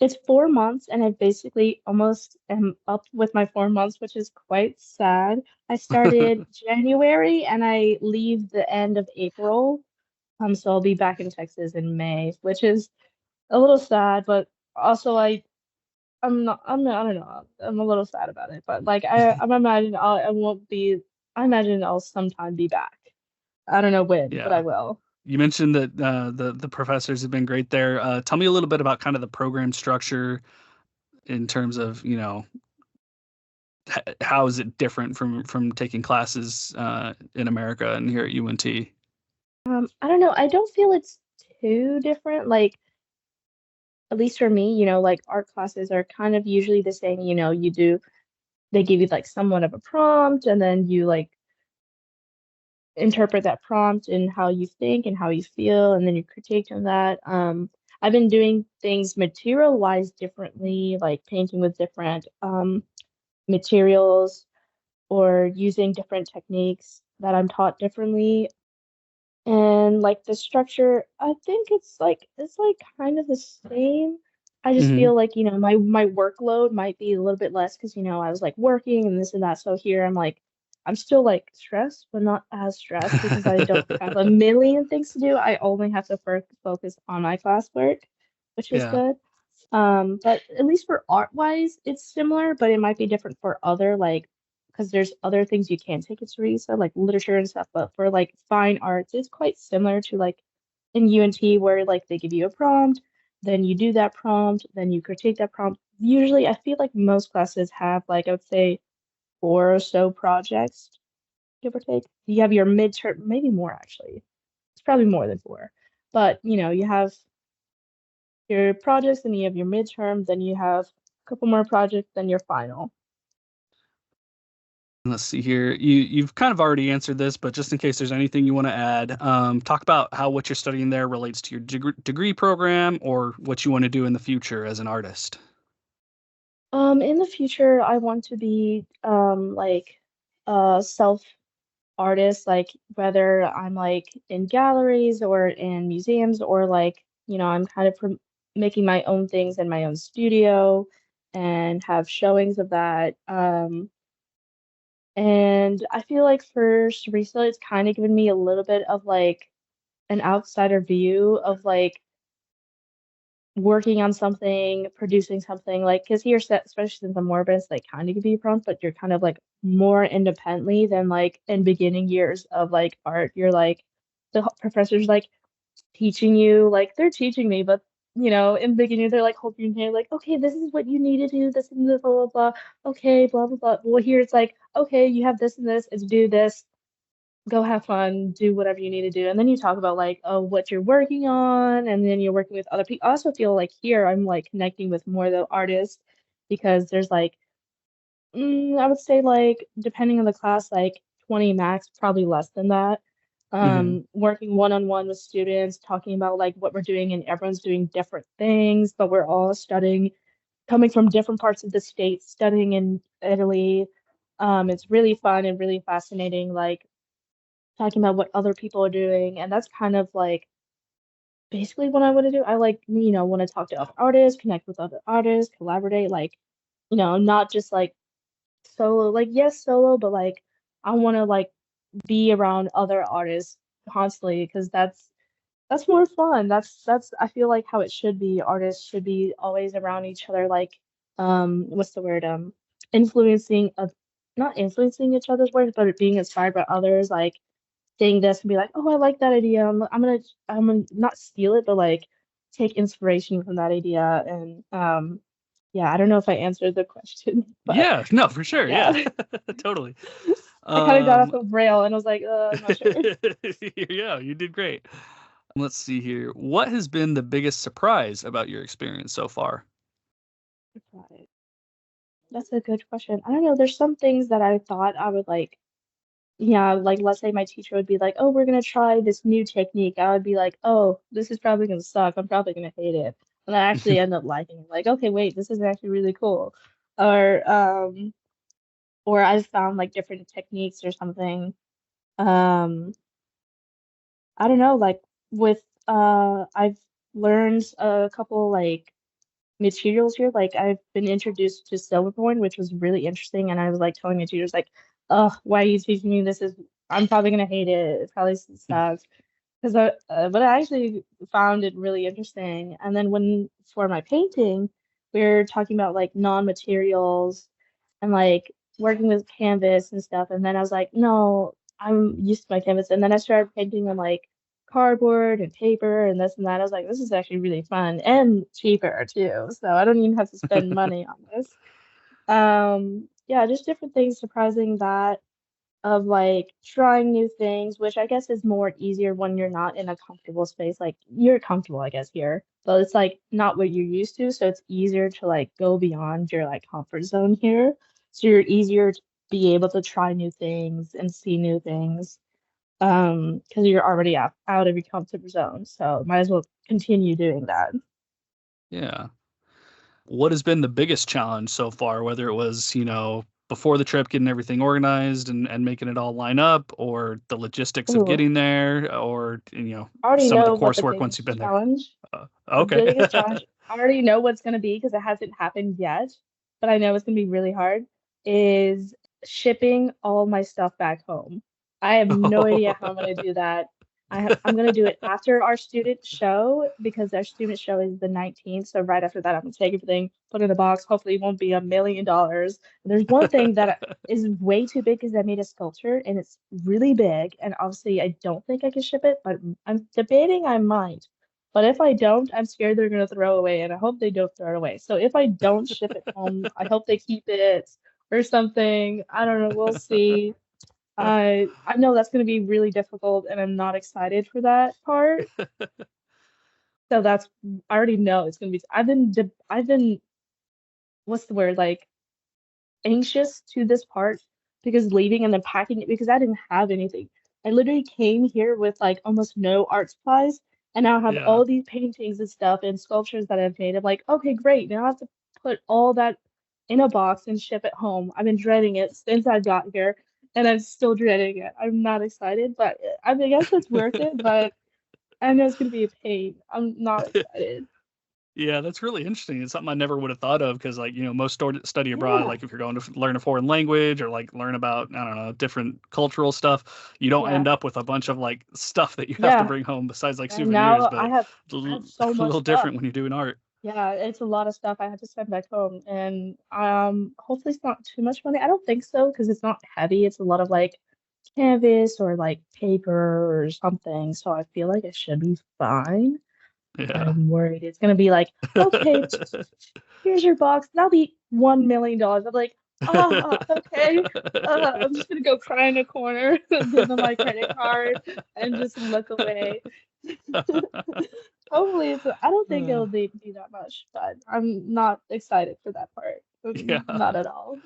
Speaker 5: It's 4 months, and I basically almost am up with my 4 months, which is quite sad. I started January and I leave the end of April. So I'll be back in Texas in May, which is a little sad, but also I don't know. I'm a little sad about it, but like I'm imagine I won't be. I imagine I'll sometime be back. I don't know when, but I
Speaker 1: Yeah.
Speaker 5: will.
Speaker 1: You mentioned that the professors have been great there. Tell me a little bit about kind of the program structure in terms of, how is it different from taking classes in America and here at UNT?
Speaker 5: I don't know. I don't feel it's too different. Like at least for me, like art classes are kind of usually the same. They give you like somewhat of a prompt, and then you like interpret that prompt and how you think and how you feel, and then you critique on that. I've been doing things material wise differently, like painting with different materials or using different techniques that I'm taught differently. And like the structure, I think it's like kind of the same. I just
Speaker 1: Hmm.
Speaker 5: feel like, my workload might be a little bit less because, I was like working and this and that. So here I'm like I'm still like stressed, but not as stressed because I don't have a million things to do. I only have to focus on my classwork, which is
Speaker 1: Yeah.
Speaker 5: good. But at least for art wise, it's similar, but it might be different for other like because there's other things you can take at Teresa, like literature and stuff. But for like fine arts, it's quite similar to like in UNT where like they give you a prompt, then you do that prompt, then you critique that prompt. Usually, I feel like most classes have like I would say 4 or so projects, give or take. You have your midterm, maybe more actually. It's probably more than 4. But you have your projects, and you have your midterm, then you have a couple more projects, then your final.
Speaker 1: Let's see here. You've kind of already answered this, but just in case there's anything you want to add, talk about how what you're studying there relates to your degree program or what you want to do in the future as an artist.
Speaker 5: In the future, I want to be like a self artist, like whether I'm like in galleries or in museums or like, I'm kind of making my own things in my own studio and have showings of that. And I feel like for Teresa, it's kind of given me a little bit of like an outsider view of like working on something, producing something, like because here, especially since I'm more advanced, like kind of give you prompts, but you're kind of like more independently than like in beginning years of like art. You're like the professor's like teaching you, like they're teaching me, but in the beginning they're like holding your hand, like, okay, this is what you need to do, this and this, blah blah blah. Okay, blah blah blah. Well, here it's like, okay, you have this and this, and do this, go have fun, do whatever you need to do. And then you talk about like, oh, what you're working on, and then you're working with other people. I also feel like here I'm like connecting with more of the artists because there's like, I would say like depending on the class, like 20 max, probably less than that.
Speaker 1: Hmm.
Speaker 5: Working one-on-one with students, talking about like what we're doing, and everyone's doing different things, but we're all studying, coming from different parts of the state, studying in Italy. It's really fun and really fascinating, like talking about what other people are doing. And that's kind of like basically what I want to do. I like, want to talk to other artists, connect with other artists, collaborate, like, not just like solo, like, yes, solo, but like, I want to like be around other artists constantly because that's more fun. That's I feel like how it should be. Artists should be always around each other, like, what's the word? Influencing, not influencing each other's work, but being inspired by others, like saying this and be like, oh, I like that idea. I'm gonna not steal it, but like take inspiration from that idea. And yeah, I don't know if I answered the question, but
Speaker 1: Yeah, no, for sure.
Speaker 5: yeah,
Speaker 1: Yeah, totally.
Speaker 5: I kind of got off
Speaker 1: Um,
Speaker 5: the rail and I was like, I'm not sure.
Speaker 1: yeah, you did great. Let's see here. What has been the biggest surprise about your experience so far?
Speaker 5: Right. That's a good question. I don't know. There's some things that I thought I would like. Yeah, like let's say my teacher would be like, "Oh, we're gonna try this new technique." I would be like, "Oh, this is probably gonna suck. I'm probably gonna hate it." And I actually end up liking it. Like, okay, wait, this is actually really cool. Or I found like different techniques or something. Um, I don't know, like with I've learned a couple like materials here. Like I've been introduced to silverborn, which was really interesting, and I was like telling my tutors like, "Oh, why are you teaching me this? Is I'm probably gonna hate it. It probably sucks." Because but I actually found it really interesting. And then when for my painting, we are talking about like non-materials and like working with canvas and stuff. And then I was like, no, I'm used to my canvas. And then I started painting on like cardboard and paper and this and that. I was like, this is actually really fun and cheaper too. So I don't even have to spend money on this. Yeah, just different things surprising that of like trying new things, which I guess is more easier when you're not in a comfortable space. Like you're comfortable, I guess, here, but it's like not what you're used to. So it's easier to like go beyond your like comfort zone here. So you're easier to be able to try new things and see new things. Because you're already out of your comfort zone. So might as well continue doing that.
Speaker 1: Yeah. What has been the biggest challenge so far, whether it was, before the trip, getting everything organized and making it all line up, or the logistics of
Speaker 5: Ooh,
Speaker 1: getting there, or,
Speaker 5: I already
Speaker 1: some of the
Speaker 5: know what the
Speaker 1: coursework once you've
Speaker 5: biggest
Speaker 1: been there?
Speaker 5: challenge The
Speaker 1: Okay.
Speaker 5: biggest challenge, I already know what's going to be because it hasn't happened yet, but I know it's going to be really hard, is shipping all my stuff back home. I have no idea how I'm going to do that. I'm going to do it after our student show because our student show is the 19th. So right after that, I'm going to take everything, put it in a box. Hopefully, it won't be $1 million. And there's one thing that is way too big because I made a sculpture and it's really big. And obviously, I don't think I can ship it, but I'm debating I might. But if I don't, I'm scared they're going to throw it away, and I hope they don't throw it away. So if I don't ship it home, I hope they keep it or something. I don't know. We'll see. I know that's going to be really difficult, and I'm not excited for that part. So I already know it's going to be. I've been, what's the word? Like anxious to this part because leaving and then packing it because I didn't have anything. I literally came here with like almost no art supplies, and now I have
Speaker 1: Yeah.
Speaker 5: all these paintings and stuff and sculptures that I've made. I'm like, okay, great. Now I have to put all that in a box and ship it home. I've been dreading it since I got here, and I'm still dreading it. I'm not excited, but I mean, I guess it's worth it. But I know it's gonna be a pain. I'm not excited.
Speaker 1: Yeah, that's really interesting. It's something I never would have thought of because, like, most study abroad,
Speaker 5: Yeah,
Speaker 1: like if you're going to learn a foreign language or like learn about, I don't know, different cultural stuff, you don't
Speaker 5: yeah,
Speaker 1: end up with a bunch of like stuff that you have to
Speaker 5: yeah.
Speaker 1: bring home besides like
Speaker 5: And
Speaker 1: souvenirs.
Speaker 5: now
Speaker 1: But it's
Speaker 5: I have so
Speaker 1: a
Speaker 5: much
Speaker 1: little
Speaker 5: stuff.
Speaker 1: different when you're doing art.
Speaker 5: Yeah, it's a lot of stuff I have to send back home, and hopefully it's not too much money. I don't think so because it's not heavy. It's a lot of like canvas or like paper or something. So I feel like it should be fine. But
Speaker 1: Yeah.
Speaker 5: I'm worried it's gonna be like, okay, here's your box. That'll be $1 million. I'm like, okay. I'm just gonna go cry in a corner, give them my credit card, and just look away. Hopefully, I don't think
Speaker 1: Uh,
Speaker 5: it'll be that much, but I'm not excited for that part.
Speaker 1: yeah.
Speaker 5: Not at all.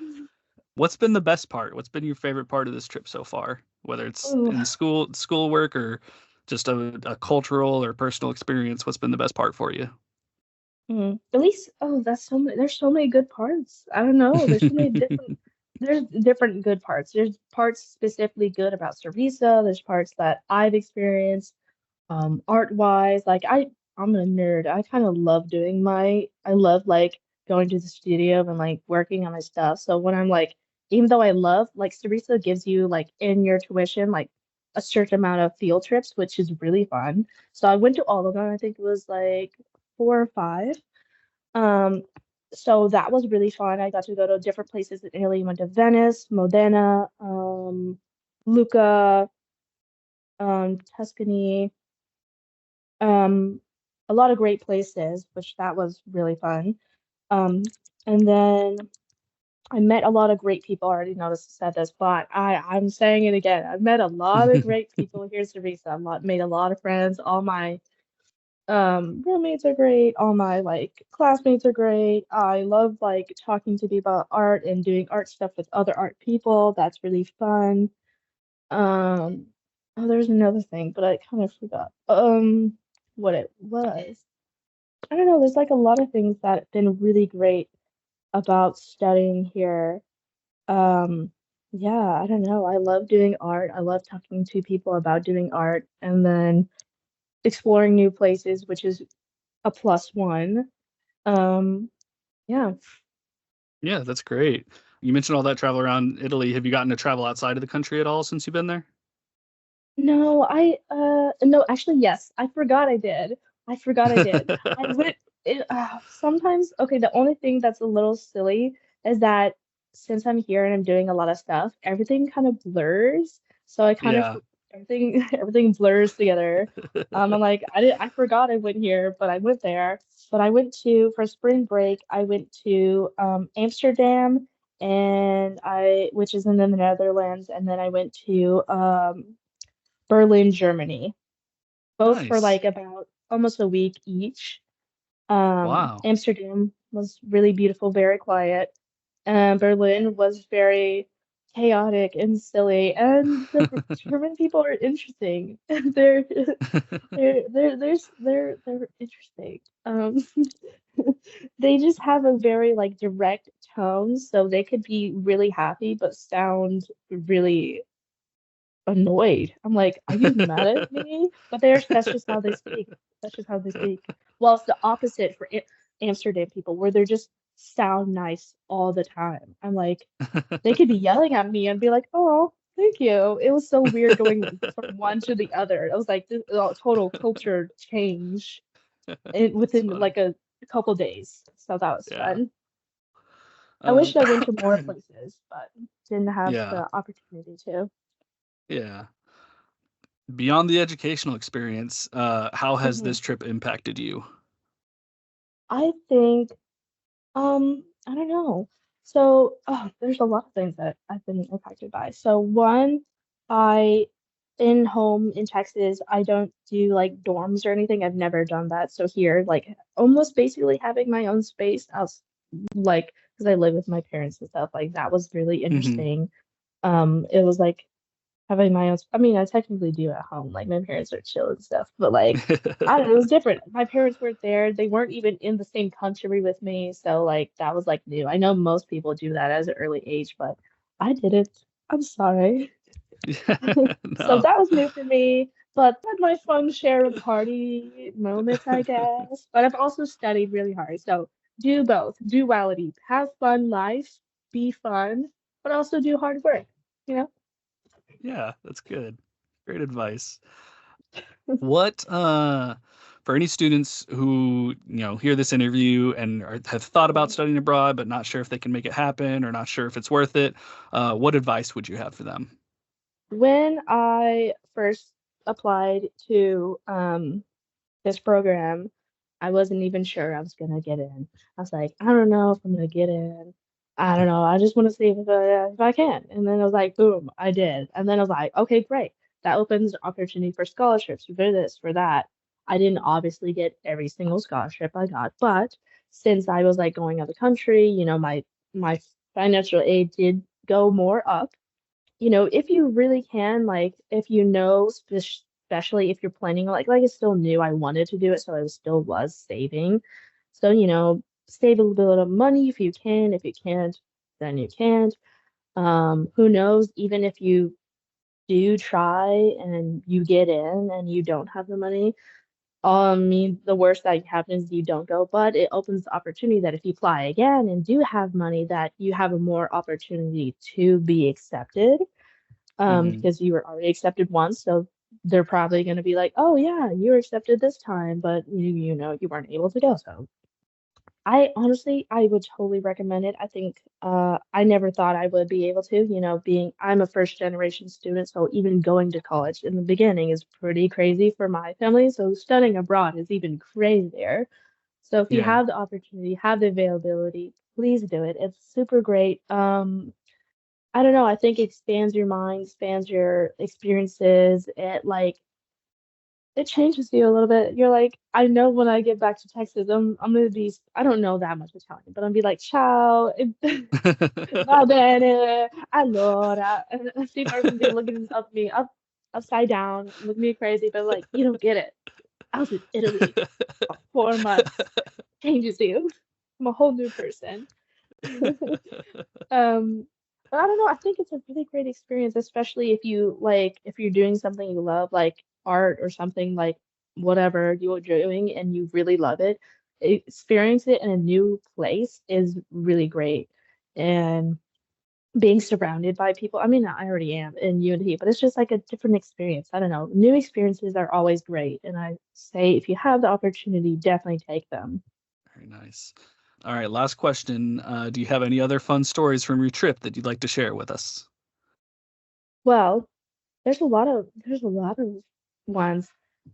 Speaker 1: What's been the best part? What's been your favorite part of this trip so far? Whether it's
Speaker 5: Ooh.
Speaker 1: in schoolwork or just a cultural or personal experience, what's been the best part for you?
Speaker 5: At least, that's so many. There's so many good parts. I don't know. There's so many different. There's different good parts. There's parts specifically good about Cervisa. There's parts that I've experienced. Art wise, like I'm a nerd. I kind of love I love like going to the studio and like working on my stuff. So when I'm like, even though I love like Cervisa gives you like in your tuition like a certain amount of field trips, which is really fun. So I went to all of them. I think it was like 4 or 5. Um, so that was really fun. I got to go to different places in Italy. Went to Venice, Modena, Lucca, Tuscany, um, a lot of great places, which that was really fun. Um, and then I met a lot of great people. I already noticed said this, but I'm saying it again. I've met a lot of great people here in Teresa. Made a lot of friends. All my roommates are great. All my like classmates are great. I love like talking to people about art and doing art stuff with other art people. That's really fun. Um, oh, there's another thing, but I kind of forgot. What it was. I don't know, there's like a lot of things that have been really great about studying here. Um, yeah, I don't know. I love doing art. I love talking to people about doing art and then exploring new places, which is a plus one. Um, yeah.
Speaker 1: Yeah, that's great. You mentioned all that travel around Italy. Have you gotten to travel outside of the country at all since you've been there?
Speaker 5: No, no, actually, yes. I forgot I did. I forgot I did. I went sometimes, okay, the only thing that's a little silly is that since I'm here and I'm doing a lot of stuff, everything kind of blurs. So I kind of
Speaker 1: Yeah.
Speaker 5: everything blurs together. I'm like, I forgot I went here, but I went there. But I went to for spring break, I went to Amsterdam and which is in the Netherlands, and then I went to Berlin, Germany, both for
Speaker 1: Nice.
Speaker 5: like about almost a week each.
Speaker 1: Wow.
Speaker 5: Amsterdam was really beautiful, very quiet. And Berlin was very chaotic and silly. And the German people are interesting. They're interesting. They just have a very like direct tone, so they could be really happy but sound really annoyed. I'm like, are you mad at me? But that's just how they speak. That's just how they speak. Well, it's the opposite for Amsterdam people, where they're just sound nice all the time. I'm like, they could be yelling at me and be like, "Oh, thank you." It was so weird going from one to the other. It was like this total culture change
Speaker 1: That's
Speaker 5: within
Speaker 1: funny.
Speaker 5: like a couple days. So that was
Speaker 1: Yeah.
Speaker 5: fun. I wish I went to more
Speaker 1: Um,
Speaker 5: places, but didn't have
Speaker 1: yeah.
Speaker 5: the opportunity to.
Speaker 1: Yeah. Beyond the educational experience, how has
Speaker 5: Mhm.
Speaker 1: this trip impacted you?
Speaker 5: I think, I don't know. So, there's a lot of things that I've been impacted by. So, one, I in home in Texas, I don't do like dorms or anything. I've never done that. So here, like almost basically having my own space, I was like, because I live with my parents and stuff, like that was really
Speaker 1: Mhm.
Speaker 5: interesting. It was like having my own, I mean, I technically do at home, like my parents are chill and stuff, but like, I don't know, it was different. My parents weren't there. They weren't even in the same country with me. So like that was like new. I know most people do that as an early age, but I didn't. I'm sorry. So
Speaker 1: No.
Speaker 5: that was new for me, but had my fun share of party moments, I guess. But I've also studied really hard. So do both, duality, have fun life, be fun, but also do hard work, you know?
Speaker 1: Yeah, that's good. Great advice. What, for any students who, hear this interview and have thought about studying abroad, but not sure if they can make it happen or not sure if it's worth it, what advice would you have for them?
Speaker 5: When I first applied to this program, I wasn't even sure I was gonna get in. I was like, I don't know if I'm gonna get in. I don't know. I just want to see if I can. And then I was like, boom, I did. And then I was like, okay, great. That opens the opportunity for scholarships, for this, for that. I didn't obviously get every single scholarship I got, but since I was like going out of the country, my financial aid did go more up. If you really can, like, if especially if you're planning, like I still knew I wanted to do it, so I still was saving. So, save a little bit of money if you can. If you can't, then you can't. Who knows, even if you do try and you get in and you don't have the money, I mean, the worst that happens is you don't go, but it opens the opportunity that if you apply again and do have money, that you have a more opportunity to be accepted
Speaker 1: Mhm.
Speaker 5: because you were already accepted once. So they're probably going to be like, oh, yeah, you were accepted this time, but you weren't able to go. So I would totally recommend it. I think I never thought I would be able to, I'm a first generation student. So even going to college in the beginning is pretty crazy for my family. So studying abroad is even crazier. So if you
Speaker 1: Yeah.
Speaker 5: have the opportunity, have the availability, please do it. It's super great. I don't know, I think it expands your mind, expands your experiences. It changes you a little bit. You're like, I know when I get back to Texas, I'm gonna be I don't know that much Italian, but I'm gonna be like, ciao, va bene, allora. And I see my be looking up me upside down, looking at me crazy, but like, you don't get it. I was in Italy for 4 months. Changes you. I'm a whole new person. Um, but I don't know. I think it's a really great experience, especially if you're doing something you love, like art or something like whatever you're doing and you really love it. Experience it in a new place is really great. And being surrounded by people, I mean, I already am in UNT, but it's just like a different experience. I don't know. New experiences are always great. And I say if you have the opportunity, definitely take them.
Speaker 1: Very nice. All right, last question. Do you have any other fun stories from your trip that you'd like to share with us?
Speaker 5: Well, there's a lot of ones,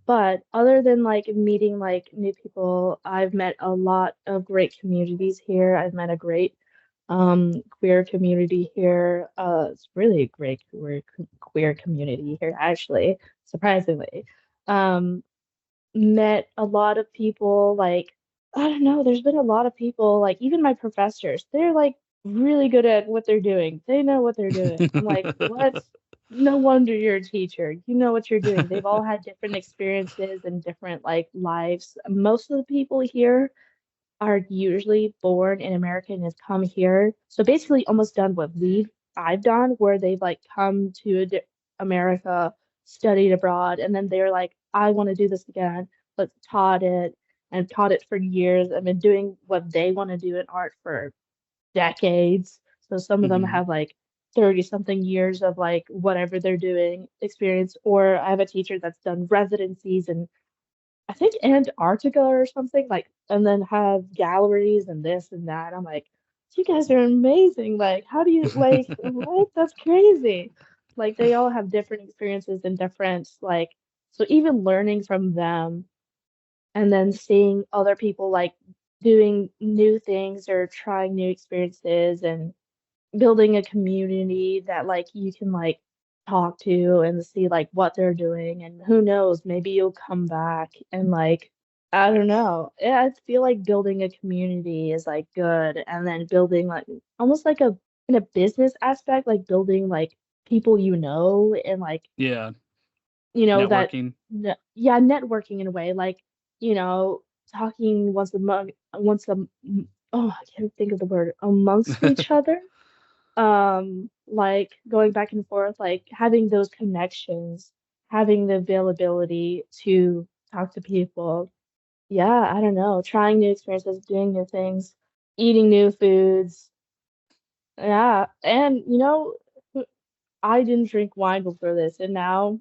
Speaker 5: but other than like meeting like new people, I've met a lot of great communities here. I've met a great queer community here. It's really a great queer community here, actually, surprisingly. Um, Met a lot of people like I don't know, there's been a lot of people, like even my professors, they're like really good at what they're doing. They know what they're doing. I'm like, what? No wonder you're a teacher. You know what you're doing. They've all had different experiences and different like lives. Most of the people here are usually born in America and has come here. So basically almost done what I've done, where they've like come to America, studied abroad, and then they're like, I want to do this again. Let's taught it. and taught it for years and been doing what they want to do in art for decades. So some of them
Speaker 1: Hmm.
Speaker 5: have like 30 something years of like whatever they're doing experience. Or I have a teacher that's done residencies in I think Antarctica or something, like, and then have galleries and this and that. I'm like, you guys are amazing. Like, how do you like what? That's crazy. Like they all have different experiences and different like so even learning from them and then seeing other people like doing new things or trying new experiences and building a community that like you can like talk to and see like what they're doing and who knows maybe you'll come back and like I don't know. Yeah, I feel like building a community is like good and then building like almost like a in a business aspect like building like people you know and like
Speaker 1: Yeah,
Speaker 5: you know that
Speaker 1: networking.
Speaker 5: yeah networking in a way like you know talking once a oh I can't think of the word amongst each other like going back and forth like having those connections having the availability to talk to people yeah I don't know trying new experiences doing new things eating new foods yeah and you know I didn't drink wine before this and now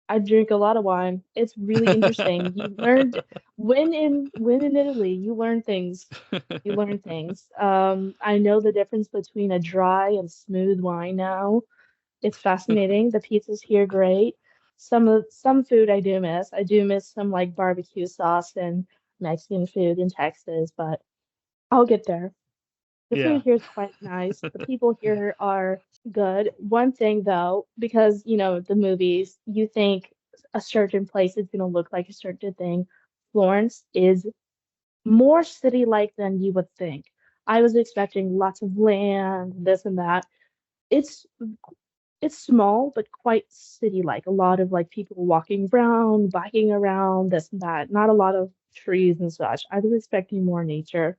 Speaker 5: I drink a lot of wine. It's really interesting. You learned when in Italy, you learn things. You learn things. I know the difference between a dry and smooth wine now. It's fascinating. The pizza's here great. Some food I do miss. I do miss some like barbecue sauce and Mexican food in Texas, but I'll get there. The
Speaker 1: Yeah.
Speaker 5: food here is quite nice. The people here are good. One thing though, because you know the movies, you think a certain place is gonna look like a certain thing. Florence is more city-like than you would think. I was expecting lots of land, this and that. It's it's small but quite city-like. A lot of like people walking around, biking around, this and that. Not a lot of trees and such. I was expecting more nature,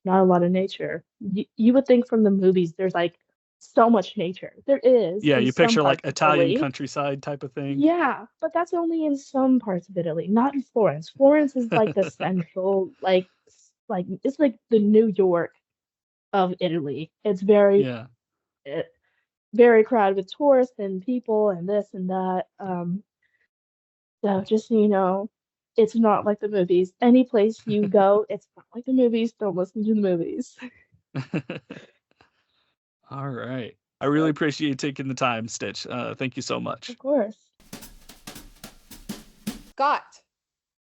Speaker 5: not a lot of nature. You would think from the movies there's like so much nature. There is
Speaker 1: Yeah,
Speaker 5: in
Speaker 1: you
Speaker 5: some
Speaker 1: picture like
Speaker 5: parts of
Speaker 1: Italian
Speaker 5: Italy.
Speaker 1: countryside type of thing.
Speaker 5: Yeah, but that's only in some parts of Italy, not in Florence. Florence is like the central, like it's like the New York of Italy. It's
Speaker 1: Yeah.
Speaker 5: eh, very crowded with tourists and people and this and that. So just so you know, it's not like the movies. Any place you go, it's not like the movies. Don't listen to the movies.
Speaker 1: All right. I really appreciate you taking the time, Stitch. Thank you so much.
Speaker 5: Of course.
Speaker 2: Scott,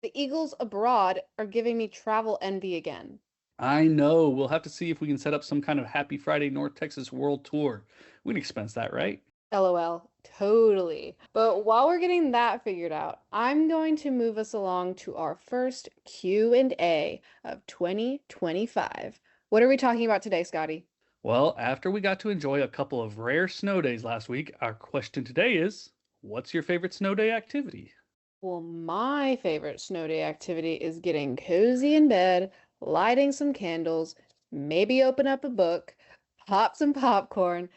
Speaker 2: the Eagles abroad are giving me travel envy again.
Speaker 1: I know. We'll have to see if we can set up some kind of Happy Friday North Texas World Tour. We can expense that, right?
Speaker 2: LOL, totally. But while we're getting that figured out, I'm going to move us along to our first Q&A of 2025. What are we talking about today, Scotty?
Speaker 1: Well, after we got to enjoy a couple of rare snow days last week, our question today is, what's your favorite snow day activity?
Speaker 2: Well, my favorite snow day activity is getting cozy in bed, lighting some candles, maybe open up a book, pop some popcorn,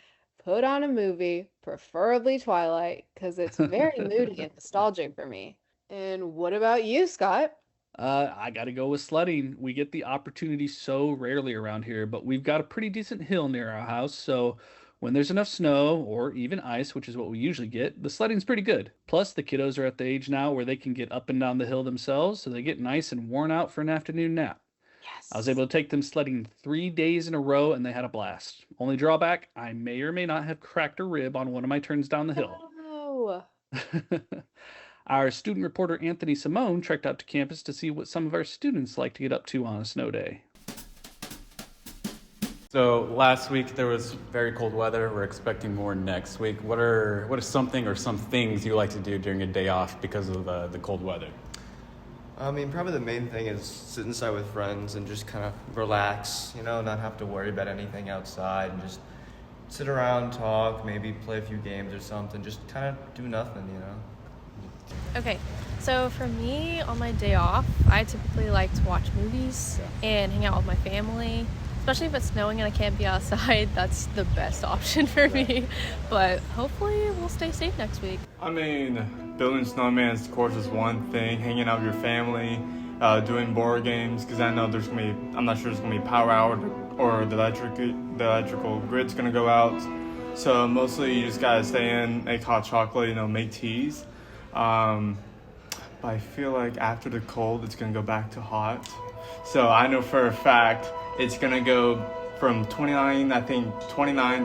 Speaker 2: put on a movie, preferably Twilight, because it's very moody and nostalgic for me. And what about you, Scott?
Speaker 1: I got to go with sledding. We get the opportunity so rarely around here, but we've got a pretty decent hill near our house, so when there's enough snow or even ice, which is what we usually get, the sledding's pretty good. Plus, the kiddos are at the age now where they can get up and down the hill themselves, so they get nice and worn out for an afternoon nap. I was
Speaker 2: Yes.
Speaker 1: able to take them sledding 3 days in a row, and they had a blast. Only drawback, I may or may not have cracked a rib on one of my turns down the hill.
Speaker 2: No.
Speaker 1: Our student reporter Anthony Simone trekked out to campus to see what some of our students like to get up to on a snow day.
Speaker 6: So last week there was very cold weather. We're expecting more next week. What are something or some things you like to do during a day off because of the cold weather?
Speaker 7: I mean, probably the main thing is sit inside with friends and just kind of relax, not have to worry about anything outside and just sit around, talk, maybe play a few games or something, just kind of do nothing.
Speaker 8: Okay, so for me, on my day off, I typically like to watch movies and hang out with my family. Especially if it's snowing and I can't be outside, that's the best option for me. But hopefully we'll stay safe next week.
Speaker 9: I mean, building snowmans, of course, is one thing. Hanging out with your family,
Speaker 7: doing board games, because I know I'm not sure there's gonna be power out or the electrical grid's gonna go out. So mostly you just gotta stay in, make hot chocolate, make teas. But I feel like after the cold, it's gonna go back to hot. So I know for a fact it's gonna go from 29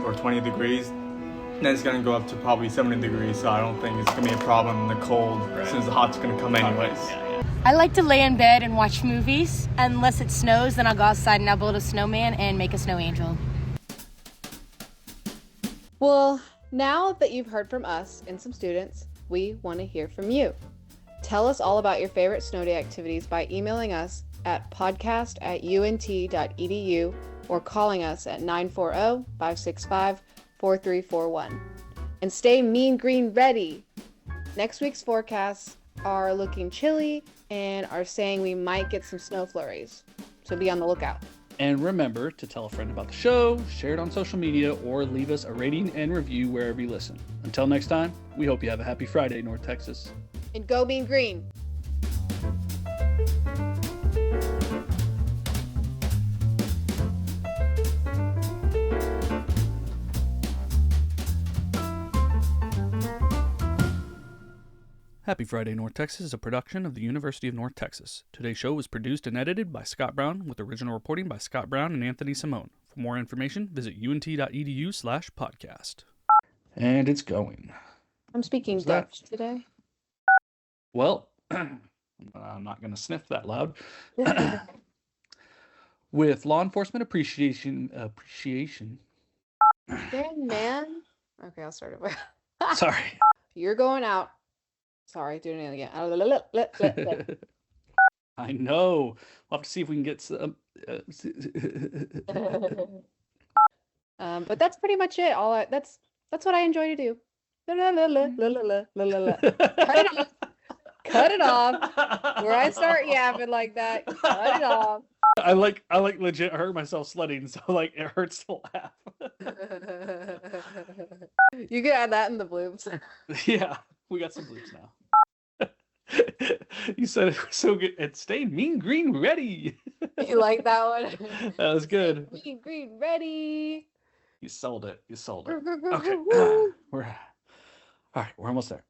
Speaker 7: or 20 degrees. Then it's gonna go up to probably 70 degrees. So I don't think it's gonna be a problem in the cold, since the hot's gonna come anyways.
Speaker 9: I like to lay in bed and watch movies. Unless it snows, then I'll go outside and I'll build a snowman and make a snow angel.
Speaker 2: Well, now that you've heard from us and some students, we want to hear from you. Tell us all about your favorite snow day activities by emailing us at podcast@unt.edu or calling us at 940-565-4341. And stay mean green ready. Next week's forecasts are looking chilly and are saying we might get some snow flurries. So be on the lookout.
Speaker 1: And remember to tell a friend about the show, share it on social media, or leave us a rating and review wherever you listen. Until next time, we hope you have a happy Friday, North Texas.
Speaker 2: And go Mean Green!
Speaker 1: Happy Friday, North Texas is a production of the University of North Texas. Today's show was produced and edited by Scott Brown, with original reporting by Scott Brown and Anthony Simone. For more information, visit unt.edu/podcast. And it's going.
Speaker 2: I'm speaking Dutch today.
Speaker 1: Well, I'm not going to sniff that loud. With law enforcement appreciation.
Speaker 2: Dang, man. Okay, I'll start over.
Speaker 1: Sorry.
Speaker 2: You're going out. Sorry, doing it again.
Speaker 1: I know. We'll have to see if we can get some.
Speaker 2: But that's pretty much it. That's what I enjoy to do. Cut it off. Cut it off. Where I start yapping like that, cut it off.
Speaker 1: I like legit hurt myself sledding, so like it hurts to laugh.
Speaker 2: You can add that in the bloopers.
Speaker 1: Yeah, we got some bloops now. You said it was so good. And stay mean green ready.
Speaker 2: You like that one?
Speaker 1: That was good.
Speaker 2: Mean green ready.
Speaker 1: You sold it. Okay. We're all right. We're almost there.